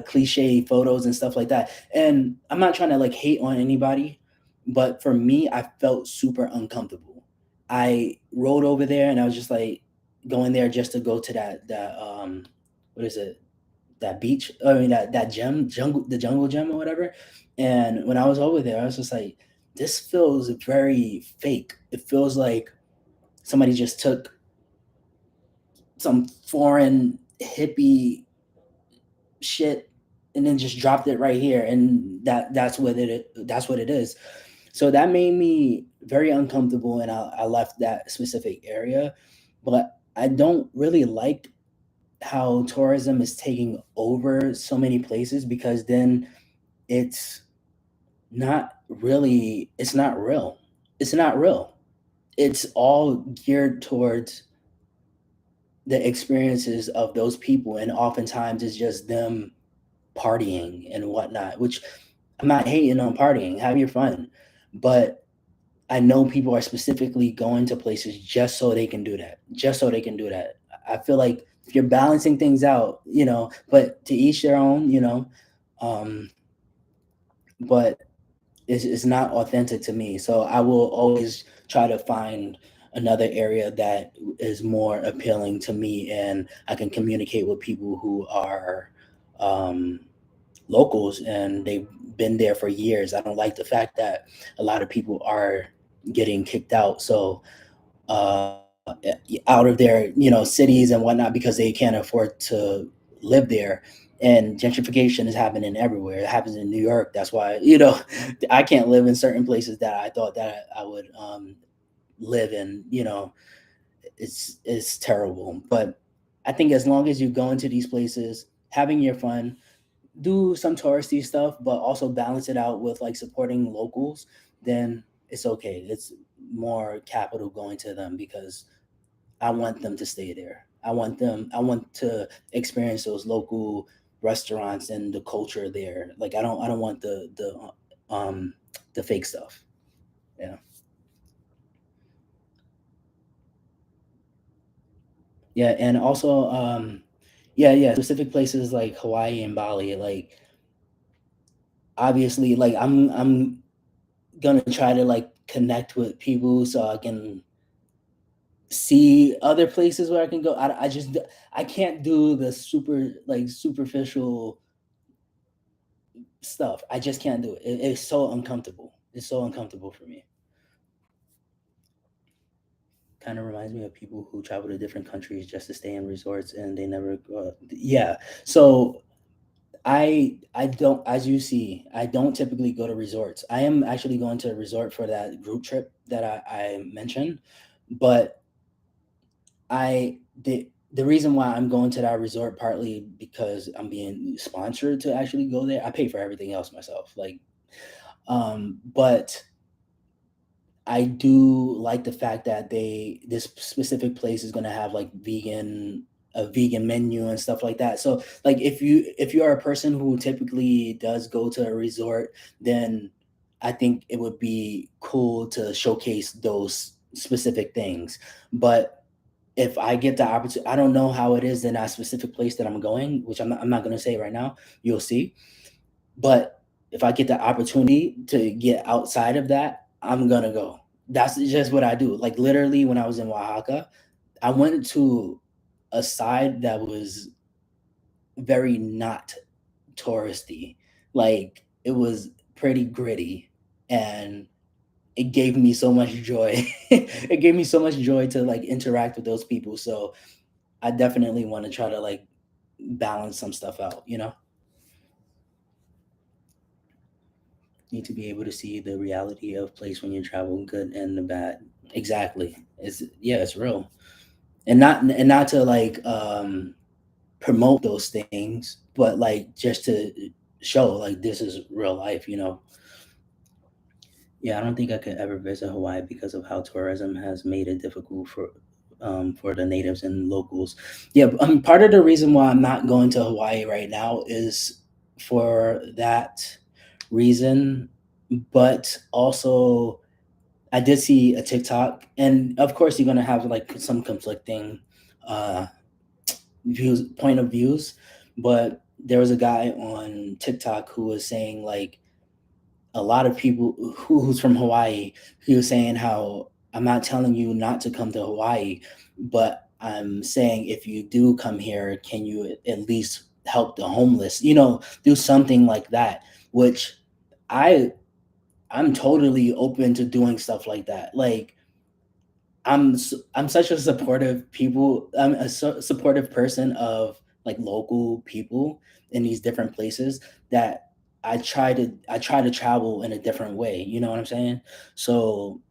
cliche photos and stuff like that. And I'm not trying to like hate on anybody, but for me, I felt super uncomfortable. I rode over there and I was just like going there just to go to that what is it, that beach, I mean that gym, jungle gym or whatever. And when I was over there, I was just like, this feels very fake. It feels like somebody just took some foreign hippie shit and then just dropped it right here, and that's what it is. So that made me very uncomfortable, and I left that specific area. But I don't really like how tourism is taking over so many places, because then it's it's not real. It's not real. It's all geared towards the experiences of those people, and oftentimes it's just them partying and whatnot, which I'm not hating on partying, have your fun. But I know people are specifically going to places just so they can do that, just so they can do that. I feel like if you're balancing things out, but to each their own, um, but it's not authentic to me. So I will always try to find another area that is more appealing to me, and I can communicate with people who are um, locals and they've been there for years. I don't like the fact that a lot of people are getting kicked out. So uh, out of their cities and whatnot, because they can't afford to live there. And gentrification is happening everywhere. It happens in New York. That's why I can't live in certain places that I thought that I would live in. It's terrible. But I think as long as you go into these places having your fun, do some touristy stuff, but also balance it out with like supporting locals, then it's okay. It's more capital going to them because I want them to stay there. I want to experience those local restaurants and the culture there. Like I don't want the fake stuff. Yeah. Yeah, and also yeah, specific places like Hawaii and Bali, like obviously like I'm gonna try to like connect with people so I can see other places where I can go. I just I can't do the superficial stuff. I just can't do it. It's so uncomfortable. It's so uncomfortable for me. Kind of reminds me of people who travel to different countries just to stay in resorts and they never go. Yeah. So I don't, as you see, I don't typically go to resorts. I am actually going to a resort for that group trip that I mentioned, but the reason why I'm going to that resort partly because I'm being sponsored to actually go there. I pay for everything else myself. Like, but I do like the fact that this specific place is gonna have like a vegan menu and stuff like that. So like if you are a person who typically does go to a resort, then I think it would be cool to showcase those specific things. But if I get the opportunity, I don't know how it is in that specific place that I'm going, which I'm not going to say right now. You'll see. But if I get the opportunity to get outside of that, I'm gonna go. That's just what I do. Like literally, when I was in Oaxaca, I went to a side that was very not touristy. Like it was pretty gritty, and it gave me so much joy. It gave me so much joy to like interact with those people. So I definitely want to try to like balance some stuff out, you know? Need to be able to see the reality of place when you travel, good and the bad. Exactly. It's yeah, it's real. And not to like promote those things, but like just to show like this is real life, you know. Yeah, I don't think I could ever visit Hawaii because of how tourism has made it difficult for the natives and locals. Yeah, part of the reason why I'm not going to Hawaii right now is for that reason, but also I did see a TikTok, and of course you're gonna have like some conflicting uh, point of views, but there was a guy on TikTok who was saying like a lot of people who's from Hawaii, he was saying how I'm not telling you not to come to Hawaii, but I'm saying if you do come here, can you at least help the homeless? You know, do something like that. Which I I'm totally open to doing stuff like that. Like I'm such a supportive people. I'm a supportive person of like local people in these different places that I try to travel in a different way. You know what I'm saying? So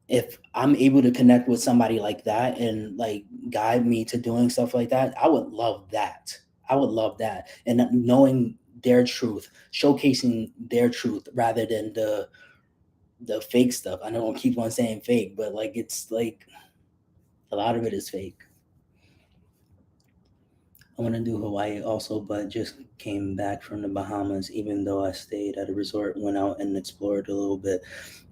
if I'm able to connect with somebody like that and like guide me to doing stuff like that, I would love that. I would love that. And knowing their truth, showcasing their truth rather than the fake stuff. I know I keep on saying fake, but like it's like a lot of it is fake. I want to do Hawaii also, but just came back from the Bahamas, even though I stayed at a resort, went out and explored a little bit.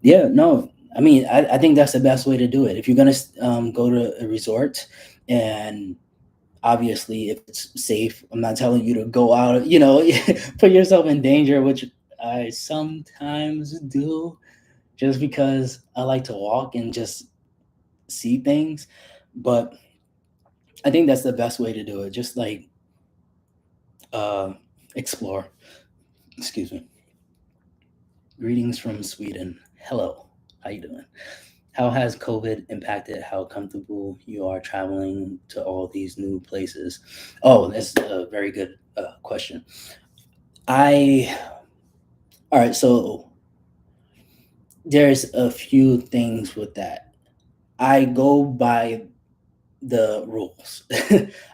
Yeah, no, I mean, I think that's the best way to do it. If you're going to go to a resort, and obviously if it's safe, I'm not telling you to go out, you know, put yourself in danger, which I sometimes do just because I like to walk and just see things. But I think that's the best way to do it. Just like uh, explore. Excuse me. Greetings from Sweden. Hello. How you doing? How has COVID impacted how comfortable you are traveling to all these new places? Oh, that's a very good question. I All right. So there's a few things with that. I go by the rules.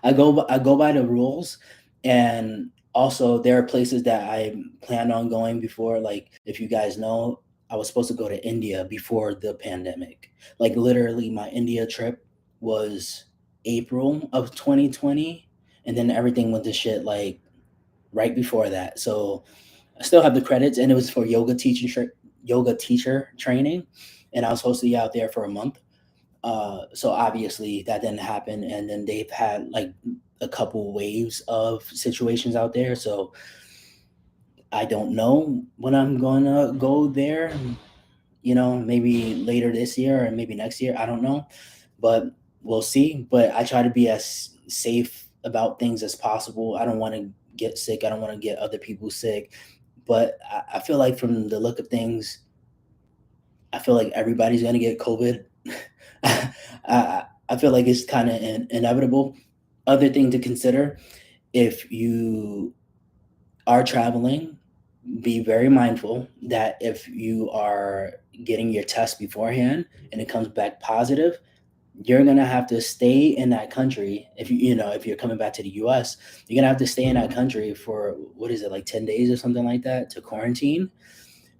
I go by the rules, and also there are places that I plan on going before. Like if you guys know, I was supposed to go to India before the pandemic. Like literally, my India trip was April of 2020, and then everything went to shit like right before that. So I still have the credits, and it was for yoga teacher training, and I was supposed to be out there for a month. So obviously that didn't happen, and then they've had like a couple waves of situations out there. So I don't know when I'm gonna go there. You know, maybe later this year or maybe next year. I don't know, but we'll see. But I try to be as safe about things as possible. I don't want to get sick. I don't want to get other people sick. But I feel like from the look of things, I feel like everybody's gonna get COVID. I feel like it's kind of inevitable. Other thing to consider, if you are traveling, be very mindful that if you are getting your test beforehand and it comes back positive, you're gonna have to stay in that country. If if you're coming back to the US, you're gonna have to stay in that country for what is it, like 10 days or something like that to quarantine.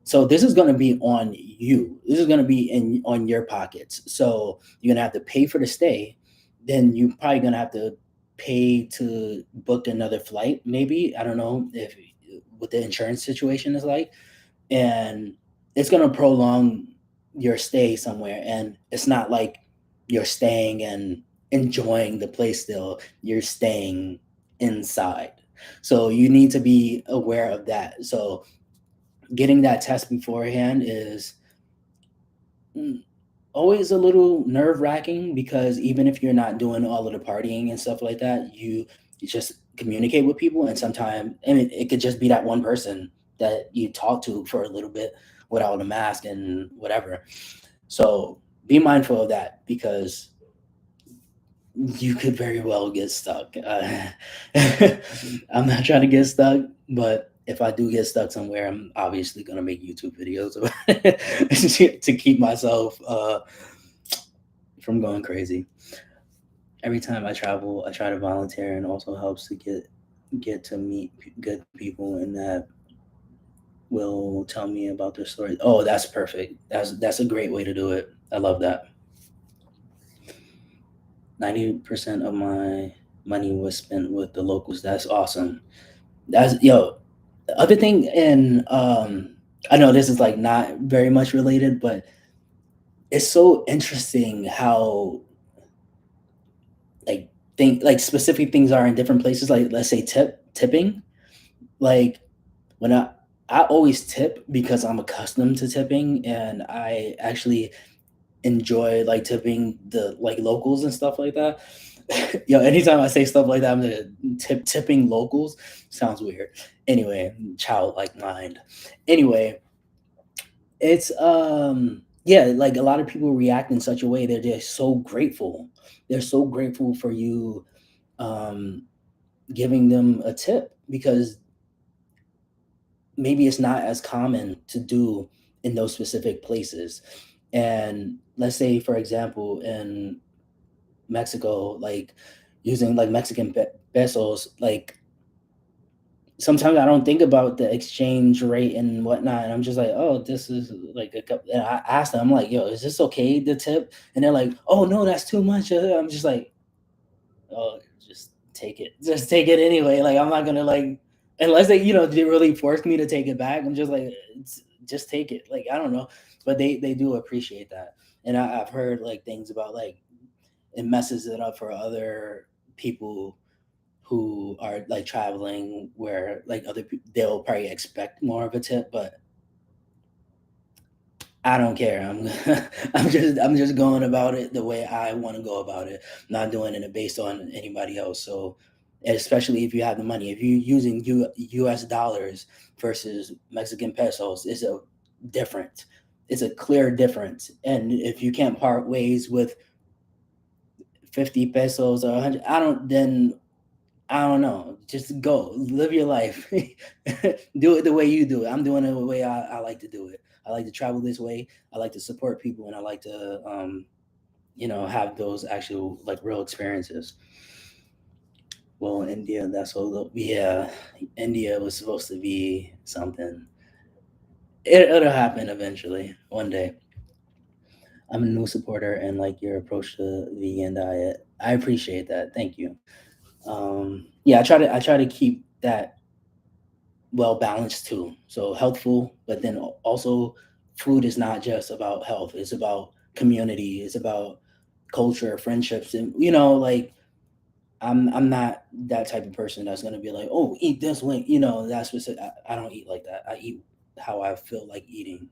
So this is going to be on you. This is going to be in on your pockets. So you're going to have to pay for the stay. Then you're probably going to have to pay to book another flight. Maybe I don't know if what the insurance situation is like, and it's going to prolong your stay somewhere. And it's not like you're staying and enjoying the place. Still, you're staying inside. So you need to be aware of that. So getting that test beforehand is mm, always a little nerve wracking because even if you're not doing all of the partying and stuff like that, you just communicate with people, and sometimes and it could just be that one person that you talk to for a little bit without a mask and whatever. So be mindful of that because you could very well get stuck. I'm not trying to get stuck, but if I do get stuck somewhere, I'm obviously gonna make YouTube videos about it to keep myself from going crazy. Every time I travel, I try to volunteer, and also helps to get to meet good people, and that will tell me about their story. Oh, that's perfect. That's a great way to do it. I love that. 90% of my money was spent with the locals. That's awesome. That's yo. The other thing, and I know this is like not very much related, but it's so interesting how like like specific things are in different places. Like let's say tipping. Like when I always tip because I'm accustomed to tipping, and I actually enjoy like tipping the like locals and stuff like that. Anytime I say stuff like that, I'm gonna tipping locals sounds weird. Anyway, childlike mind. Anyway, it's yeah, like a lot of people react in such a way that they're so grateful. They're so grateful for you um giving them a tip because maybe it's not as common to do in those specific places. And let's say, for example, in Mexico, like using like Mexican pesos, like sometimes I don't think about the exchange rate and whatnot. And I'm just like, oh, this is like a couple. And I asked them, I'm like, yo, is this okay, the tip? And they're like, oh, no, that's too much. I'm just like, oh, just take it. Just take it anyway. Like, I'm not going to like, unless they really force me to take it back. I'm just like, just take it. Like, I don't know. But they do appreciate that. And I've heard like things about like, it messes it up for other people who are like traveling where like they'll probably expect more of a tip, but I don't care. I'm just going about it the way I want to go about it, not doing it based on anybody else. So especially if you have the money, if you're using US dollars versus Mexican pesos, different it's a clear difference. And if you can't part ways with 50 pesos or 100, I don't know. Just go live your life. Do it the way you do it. I'm doing it the way I like to do it. I like to travel this way. I like to support people, and I like to, have those actual like real experiences. Well, India, that's all. Yeah, India was supposed to be something. It'll happen eventually, one day. I'm a new supporter, and like your approach to vegan diet, I appreciate that. Thank you. Yeah, I try to keep that well balanced too. So healthful, but then also food is not just about health. It's about community. It's about culture, friendships, and like I'm not that type of person that's gonna be like, oh, eat this way. That's specific. I don't eat like that. I eat how I feel like eating,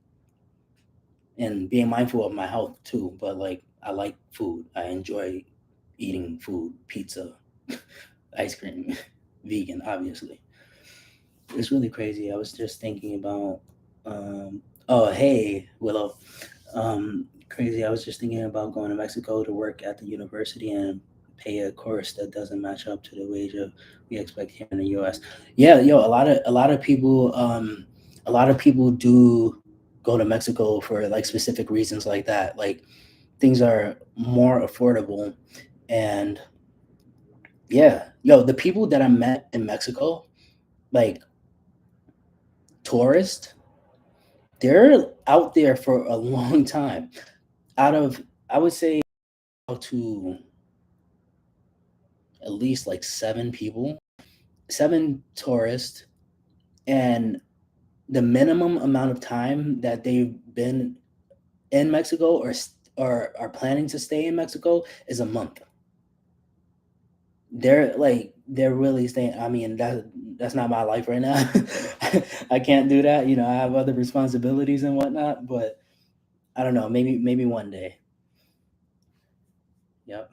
and being mindful of my health too. But like I like food. I enjoy eating food, pizza, ice cream, vegan, obviously. It's really crazy. I was just thinking about, oh, hey, Willow. Crazy. I was just thinking about going to Mexico to work at the university and pay a course that doesn't match up to the wage of we expect here in the U.S. Yeah, yo, a lot of people do go to Mexico for like specific reasons like that. Like things are more affordable, and yeah, yo, the people that I met in Mexico, like tourists, they're out there for a long time. Out of, I would say, out to at least like seven people, seven tourists, and the minimum amount of time that they've been in Mexico or are planning to stay in Mexico is a month. They're really staying. I mean, that's not my life right now. I can't do that. I have other responsibilities and whatnot, but I don't know. Maybe one day. Yep,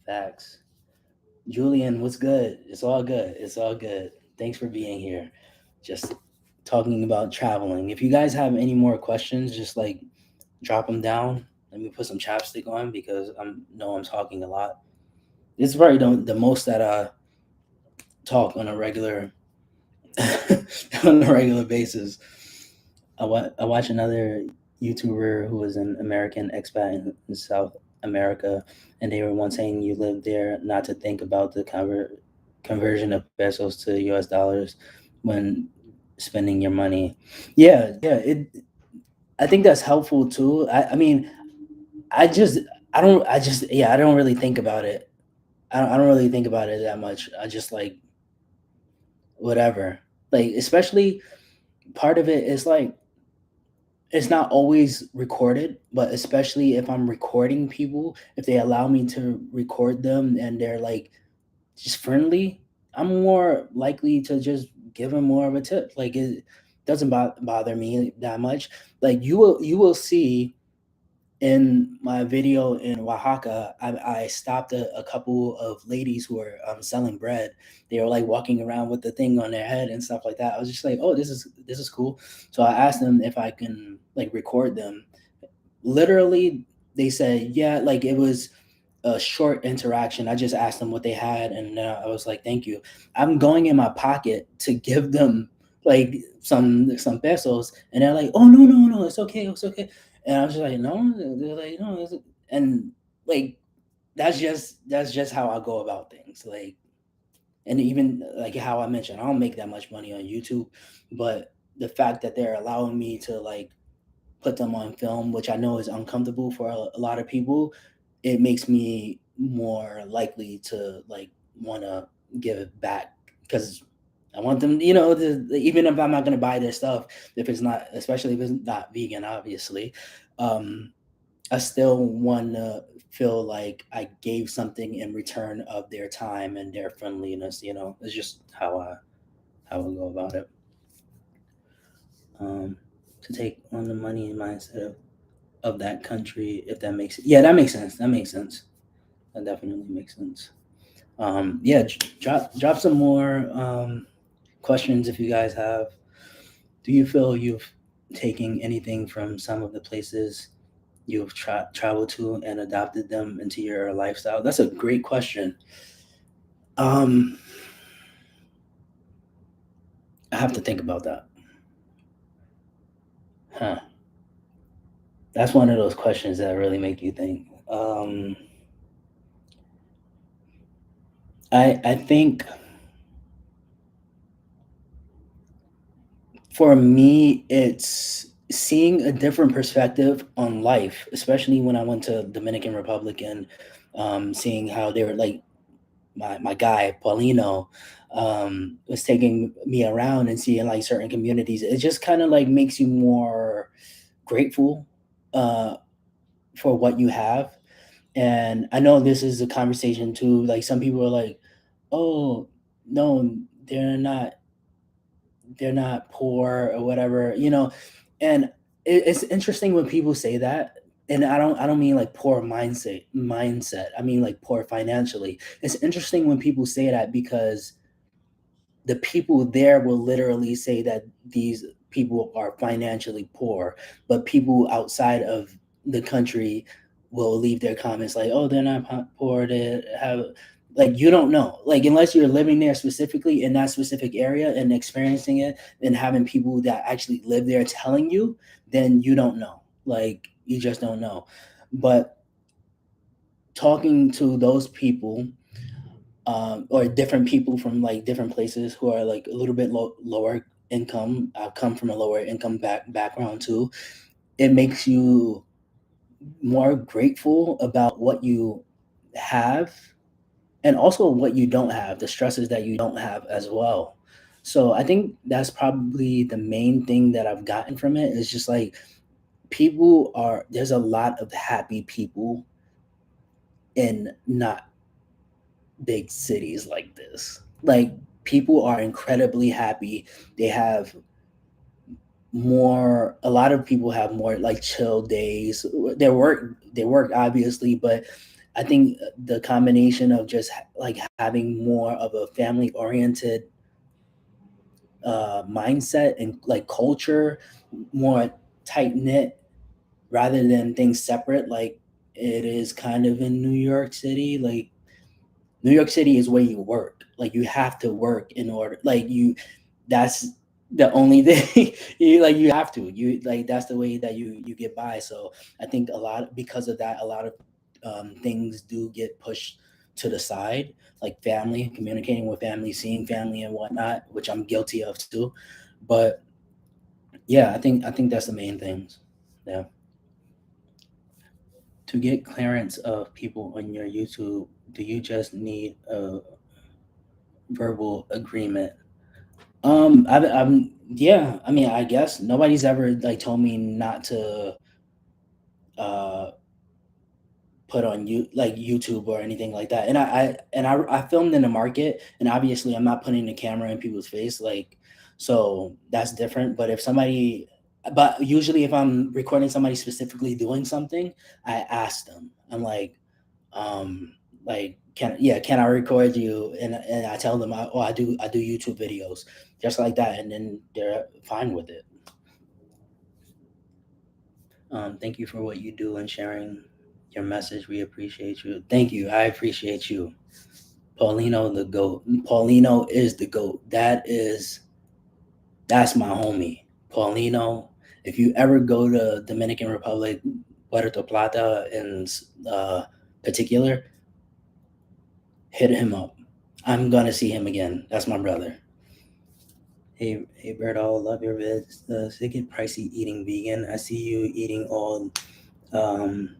facts. Julian, what's good? It's all good. It's all good. Thanks for being here. Just talking about traveling. If you guys have any more questions, just like drop them down. Let me put some chapstick on because I'm talking a lot. It's probably the most that I talk on a regular on a regular basis. I watch another YouTuber who was an American expat in South America, and they were once saying you live there not to think about the conversion of pesos to U.S. dollars when spending your money. Yeah, yeah. I think that's helpful too. I mean, I just I don't really think about it. I don't really think about it that much. I just like whatever. Like especially part of it is like it's not always recorded, but especially if I'm recording people, if they allow me to record them and they're like just friendly, I'm more likely to just give them more of a tip. Like it doesn't bother me that much. Like you will see in my video in Oaxaca, I stopped a couple of ladies who were selling bread. They were like walking around with the thing on their head and stuff like that. I was just like, oh, this is cool. So I asked them if I can like record them. Literally, they said yeah. Like it was a short interaction. I just asked them what they had, and I was like, "Thank you." I'm going in my pocket to give them like some pesos, and they're like, "Oh no, no, no, it's okay, it's okay." And I was just like, "No," they're like, "No," and like that's just how I go about things. Like, and even like how I mentioned, I don't make that much money on YouTube, but the fact that they're allowing me to like put them on film, which I know is uncomfortable for a lot of people, it makes me more likely to like want to give it back because I want them, even if I'm not going to buy their stuff, if it's not, especially if it's not vegan, obviously, um, I still want to feel like I gave something in return of their time and their friendliness. It's just how I go about it. Um, to take on the money mindset of that country, if that makes yeah, that makes sense. That makes sense. That definitely makes sense. Yeah, drop some more questions if you guys have. Do you feel you've taken anything from some of the places you've traveled to and adopted them into your lifestyle? That's a great question. Um, I have to think about that. Huh. That's one of those questions that really make you think. I think for me, it's seeing a different perspective on life, especially when I went to Dominican Republic and seeing how they were like my guy Paulino was taking me around and seeing like certain communities. It just kind of like makes you more grateful uh, for what you have. And I know this is a conversation too. Like some people are like, "Oh, no, they're not poor or whatever." And it's interesting when people say that, and I don't mean like poor mindset. I mean like poor financially. It's interesting when people say that because the people there will literally say that these people are financially poor, but people outside of the country will leave their comments like, "Oh, they're not poor. They have." Like you don't know, like unless you're living there specifically in that specific area and experiencing it, and having people that actually live there telling you, then you don't know. Like you just don't know. But talking to those people or different people from like different places who are like a little bit lower income. I've come from a lower income background too. It makes you more grateful about what you have and also what you don't have, the stresses that you don't have as well. So I think that's probably the main thing that I've gotten from it is just like there's a lot of happy people in not big cities like this. Like people are incredibly happy. They have a lot of people have more like chill days. They work obviously, but I think the combination of just like having more of a family oriented mindset and like culture, more tight knit rather than things separate like it is kind of in New York City. Like New York City is where you work. Like you have to work in order. Like you, that's the only thing. You have to. You like that's the way that you get by. So I think a lot because of that, a lot of things do get pushed to the side, like family, communicating with family, seeing family and whatnot, which I'm guilty of too. But yeah, I think that's the main things. Yeah. To get clearance of people on your YouTube, do you just need a verbal agreement? I'm yeah. I mean, I guess nobody's ever like told me not to uh put on you like YouTube or anything like that. And I filmed in the market, and obviously I'm not putting the camera in people's face, like so that's different. But if somebody, but usually if I'm recording somebody specifically doing something, I ask them. I'm um like can I record you, and I tell them I do YouTube videos just like that, and then they're fine with it. Thank you for what you do and sharing your message. We appreciate you. Thank you. I appreciate you. Paulino the goat. Paulino is the goat. That's my homie. Paulino. If you ever go to Dominican Republic, Puerto Plata in uh, particular, hit him up. I'm gonna see him again. That's my brother. Hey, Berto, love your vids. Does it get pricey eating vegan? I see you eating all um,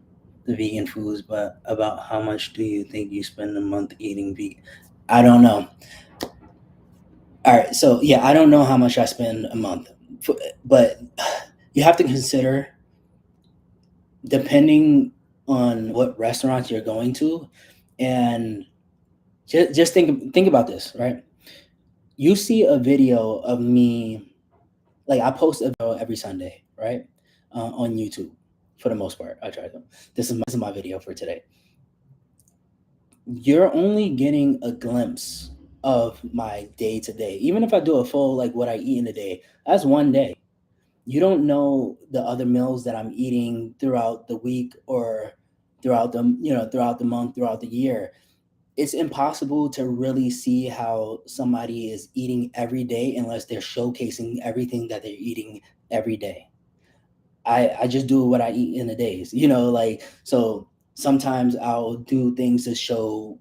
the vegan foods, but about how much do you think you spend a month eating vegan? I don't know. All right, so yeah, I don't know how much I spend a month, but you have to consider depending on what restaurants you're going to, and just think about this, right? You see a video of me, like I post a video every Sunday, right, on YouTube for the most part. I try to. This is my video for today. You're only getting a glimpse of my day to day. Even if I do a full like what I eat in a day, that's one day. You don't know the other meals that I'm eating throughout the week or throughout the month, throughout the year. It's impossible to really see how somebody is eating every day unless they're showcasing everything that they're eating every day. I just do what I eat in the days, like so sometimes I'll do things to show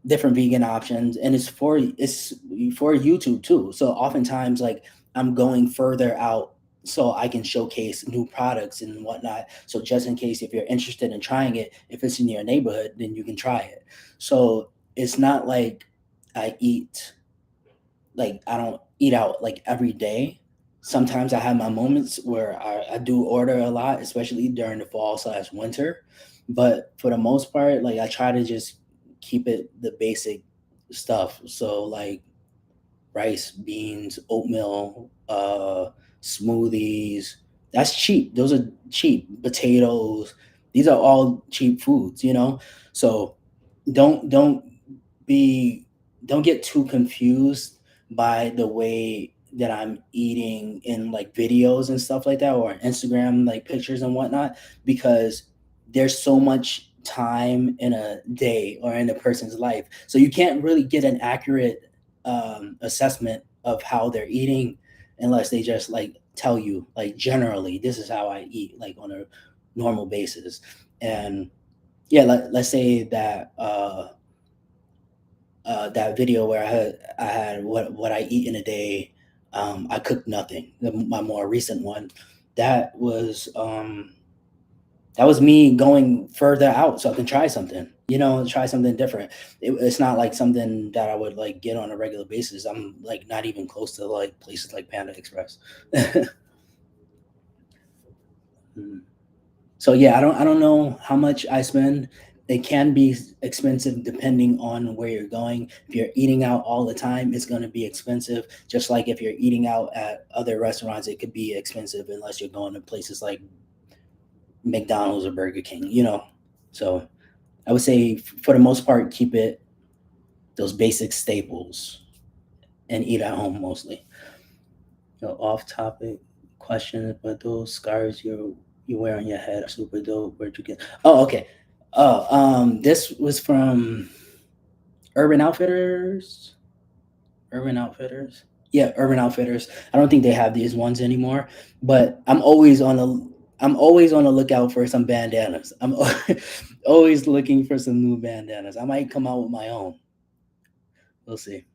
different vegan options, and it's for YouTube too. So oftentimes like I'm going further out so I can showcase new products and whatnot. So just in case if you're interested in trying it, if it's in your neighborhood, then you can try it. So it's not like I eat I don't eat out like every day. Sometimes I have my moments where I do order a lot, especially during the fall/winter. But for the most part, like I try to just keep it the basic stuff. So like rice, beans, oatmeal, smoothies. That's cheap. Those are cheap. Potatoes. These are all cheap foods. So don't be don't get too confused by the way that I'm eating in like videos and stuff like that, or Instagram like pictures and whatnot, because there's so much time in a day or in a person's life. So you can't really get an accurate assessment of how they're eating unless they just like tell you like generally this is how I eat like on a normal basis. And yeah, let's say that video where I had what I eat in a day. I cooked nothing. My more recent one, that was um, that was me going further out so I can try something. Try something different. It's not like something that I would like get on a regular basis. I'm like not even close to like places like Panda Express. Mm. So yeah, I don't know how much I spend. It can be expensive depending on where you're going. If you're eating out all the time, it's going to be expensive. Just like if you're eating out at other restaurants, it could be expensive unless you're going to places like McDonald's or Burger King. So I would say for the most part, keep it those basic staples and eat at home mostly. Off topic questions, but those scars you wear on your head are super dope. Where'd you get? Oh, okay. Oh, this was from Urban Outfitters. Urban Outfitters. Yeah, Urban Outfitters. I don't think they have these ones anymore, but I'm always on the lookout for some bandanas. Always looking for some new bandanas. I might come out with my own. We'll see.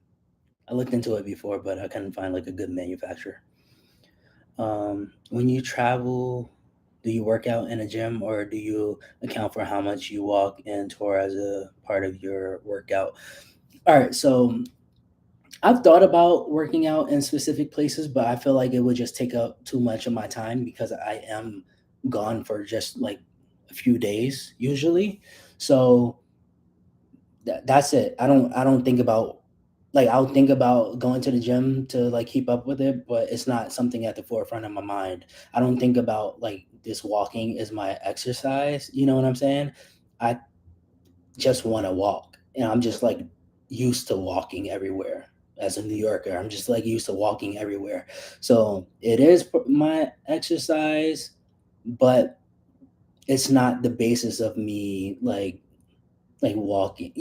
I looked into it before, but I couldn't find like a good manufacturer. When you travel, do you work out in a gym or do you account for how much you walk and tour as a part of your workout? All right, so I've thought about working out in specific places, but I feel like it would just take up too much of my time because I am gone for just like a few days usually. So that's it. I don't think about like I'll think about going to the gym to like keep up with it, but it's not something at the forefront of my mind. I don't think about like this walking is my exercise. You know what I'm saying? I just want to walk. And I'm just like used to walking everywhere. As a New Yorker, I'm just like used to walking everywhere. So it is my exercise, but it's not the basis of me like walking.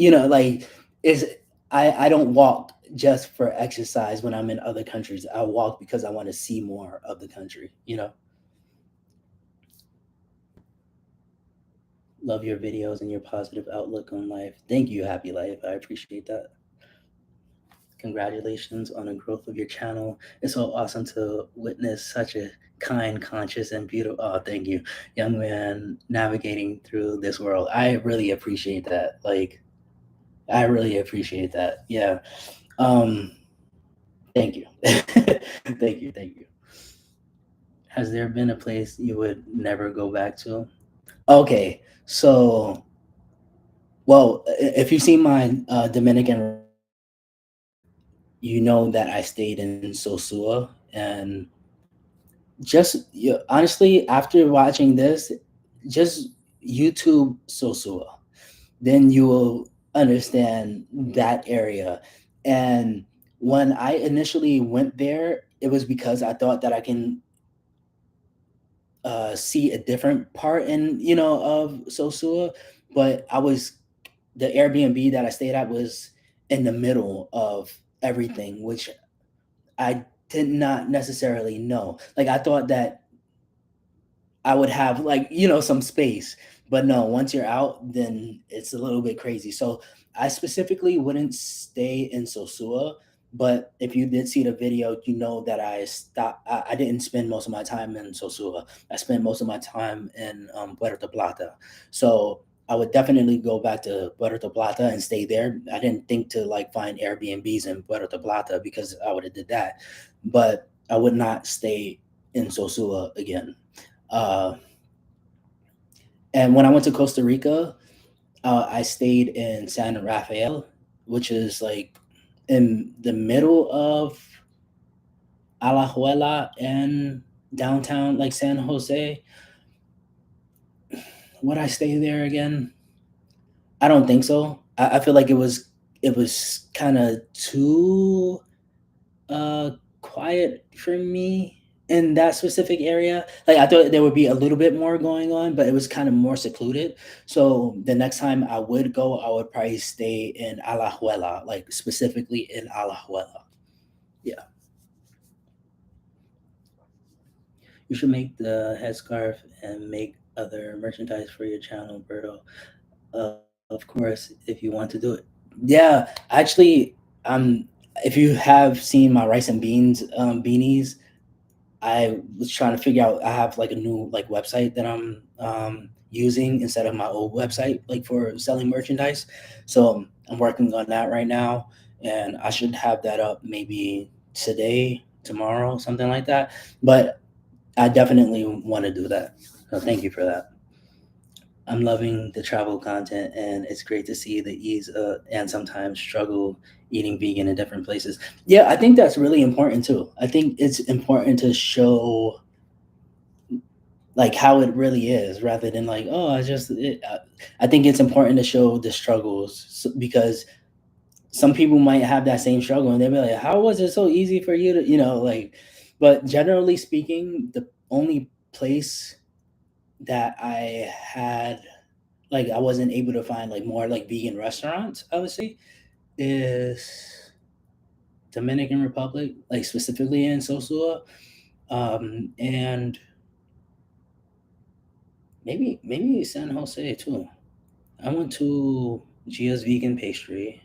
Is I don't walk just for exercise when I'm in other countries. I walk because I want to see more of the country. Love your videos and your positive outlook on life. Thank you, Happy Life. I appreciate that. Congratulations on the growth of your channel. It's so awesome to witness such a kind, conscious, and beautiful. Oh, thank you, young man, navigating through this world. I really appreciate that. Like, I really appreciate that. Yeah. Um. Thank you. Thank you. Thank you. Has there been a place you would never go back to? Okay. So, well, if you've seen my Dominican Republic, you know that I stayed in Sosua, and honestly, after watching this, just YouTube Sosua, then you will understand that area. And when I initially went there, it was because I thought that I can see a different part of Sosua, but the Airbnb that I stayed at was in the middle of everything, which I did not necessarily know. Like I thought that I would have some space. But no, once you're out, then it's a little bit crazy. So I specifically wouldn't stay in Sosua, but if you did see the video, you know that I didn't spend most of my time in Sosua. I spent most of my time in Puerto Plata. So I would definitely go back to Puerto Plata and stay there. I didn't think to like find Airbnbs in Puerto Plata because I would have did that, but I would not stay in Sosua again. Uh, and when I went to Costa Rica, I stayed in San Rafael, which is like in the middle of Alajuela and downtown, like San Jose. Would I stay there again? I don't think so. I feel like it was kind of too uh quiet for me in that specific area. Like I thought there would be a little bit more going on, but it was kind of more secluded. So the next time I would go, I would probably stay in Alajuela, like specifically in Alajuela. Yeah. You should make the headscarf and make other merchandise for your channel, Berto. Of course, if you want to do it. Yeah, actually, if you have seen my rice and beans beanies, I was trying to figure out. I have like a new like website that I'm using instead of my old website, like for selling merchandise. So I'm working on that right now, and I should have that up maybe today, tomorrow, something like that. But I definitely want to do that. So thank you for that. I'm loving the travel content, and it's great to see the ease and sometimes struggle eating vegan in different places. Yeah, I think that's really important too. I think it's important to show like how it really is rather than like, oh, I think it's important to show the struggles because some people might have that same struggle and they'll be like, how was it so easy for you to, like, but generally speaking, the only place that I had like I wasn't able to find like more like vegan restaurants, I would say, is Dominican Republic, like specifically in Sosua, and maybe San Jose too. I went to Gia's Vegan Pastry.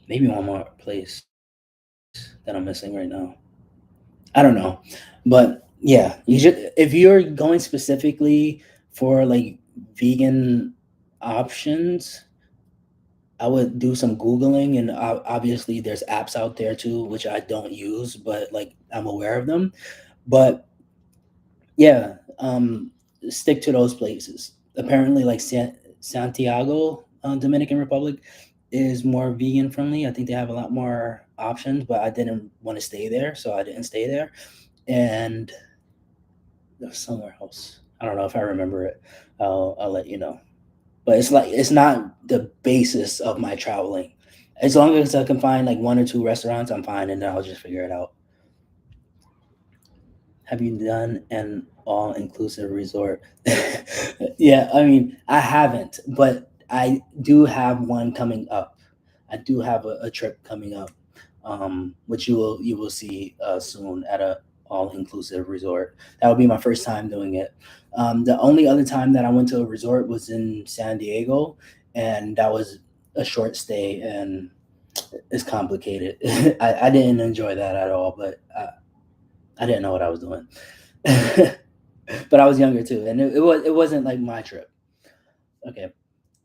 Maybe one more place that I'm missing right now. I don't know, but yeah, you should if you're going specifically for like vegan options. I would do some googling, and obviously there's apps out there too, which I don't use, but like I'm aware of them. But yeah, stick to those places. Apparently, like Santiago, Dominican Republic, is more vegan friendly. I think they have a lot more options, but I didn't want to stay there, so I didn't stay there. And there's somewhere else. I don't know if I remember it. I'll let you know. But it's like it's not the basis of my traveling. As long as I can find like one or two restaurants, I'm fine, and then I'll just figure it out. Have you done an all inclusive resort? Yeah, I mean, I haven't, but I do have one coming up. I do have a trip coming up, which you will see soon at a all inclusive resort. That would be my first time doing it. The only other time that I went to a resort was in San Diego, and that was a short stay, and it's complicated. I didn't enjoy that at all, but I didn't know what I was doing. But I was younger too, and it wasn't like my trip. Okay,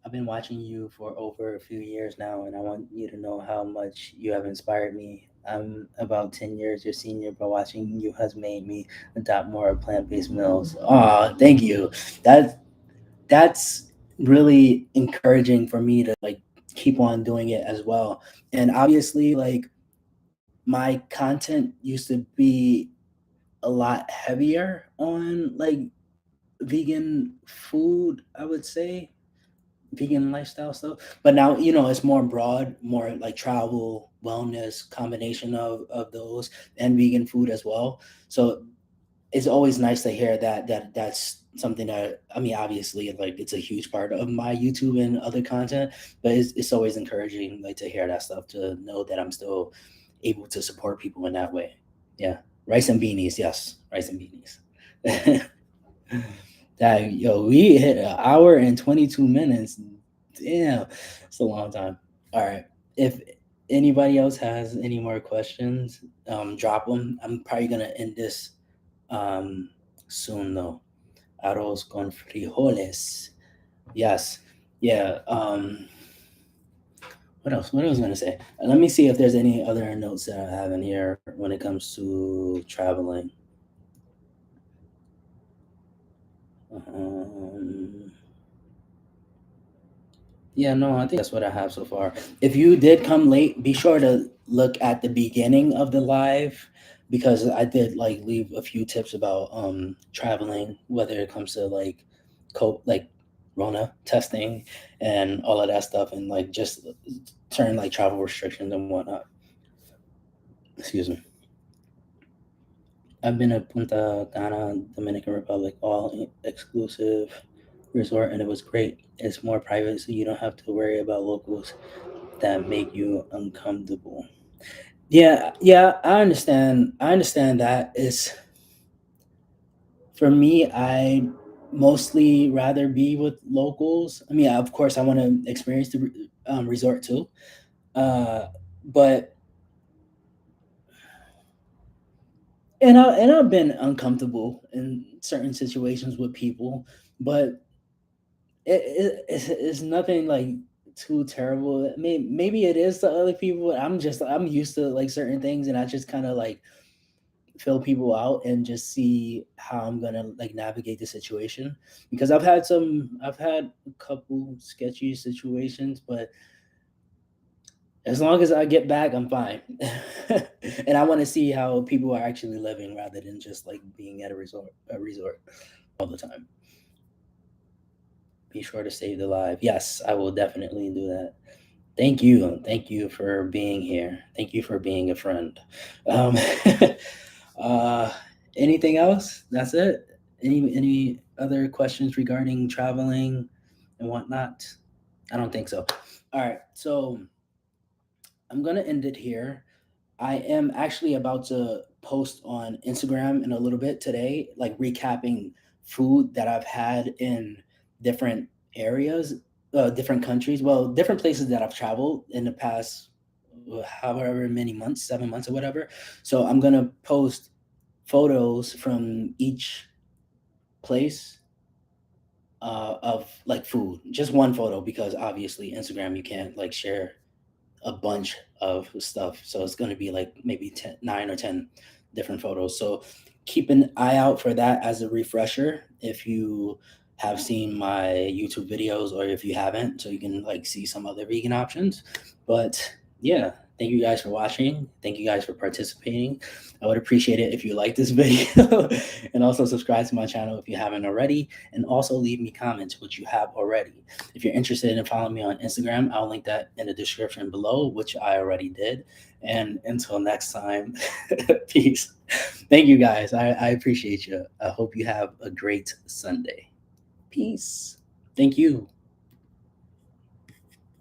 I've been watching you for over a few years now, and I want you to know how much you have inspired me. I'm about 10 years your senior, but watching you has made me adopt more plant-based meals. Aw, thank you. That that's really encouraging for me to like keep on doing it as well. And obviously, like my content used to be a lot heavier on like vegan food, I would say, vegan lifestyle stuff. But now, it's more broad, more like travel, wellness, combination of those, and vegan food as well. So it's always nice to hear that's something that, I mean, obviously like it's a huge part of my YouTube and other content, but it's always encouraging like to hear that stuff, to know that I'm still able to support people in that way. Yeah. Rice and beanies, yes. Rice and beanies. That, yo, we hit an hour and 22 minutes. Damn, it's a long time. All right. If anybody else has any more questions, drop them. I'm probably gonna end this um, soon though. Arroz con frijoles. Yes. Yeah. What else? What I was gonna say? Let me see if there's any other notes that I have in here when it comes to traveling. Um, Yeah, no, I think that's what I have so far. If you did come late, be sure to look at the beginning of the live, because I did like leave a few tips about traveling, whether it comes to like like Rona testing and all of that stuff, and like just certain like travel restrictions and whatnot. Excuse me. I've been to Punta Cana, Dominican Republic, all exclusive resort, and it was great. It's more private, so you don't have to worry about locals that make you uncomfortable. Yeah, yeah, I understand. I understand that. Is for me, I mostly rather be with locals. I mean, of course, I want to experience the resort too. Uh, but I've been uncomfortable in certain situations with people, but it's nothing like too terrible. I mean, maybe it is to other people. I'm used to like certain things, and I just kind of like fill people out and just see how I'm gonna like navigate the situation. Because I've had a couple sketchy situations, but as long as I get back, I'm fine. And I want to see how people are actually living rather than just like being at a resort all the time. Be sure to save the live. Yes, I will definitely do that. Thank you. Thank you for being here. Thank you for being a friend. Um, uh, anything else? That's it. Any other questions regarding traveling and whatnot? I don't think so. All right, so I'm gonna end it here. I am actually about to post on Instagram in a little bit today, like recapping food that I've had in different areas, different countries, well, different places that I've traveled in the past, however many months, 7 months or whatever. So I'm gonna post photos from each place of like food, just one photo because obviously Instagram you can't like share a bunch of stuff. So it's going to be like maybe 9 or 10 different photos. So keep an eye out for that as a refresher if you have seen my YouTube videos or if you haven't, so you can like see some other vegan options. But yeah, thank you guys for watching. Thank you guys for participating. I would appreciate it if you like this video and also subscribe to my channel if you haven't already, and also leave me comments which you have already. If you're interested in following me on Instagram, I'll link that in the description below, which I already did. And until next time, peace. Thank you guys. I appreciate you. I hope you have a great Sunday. Peace. Thank you.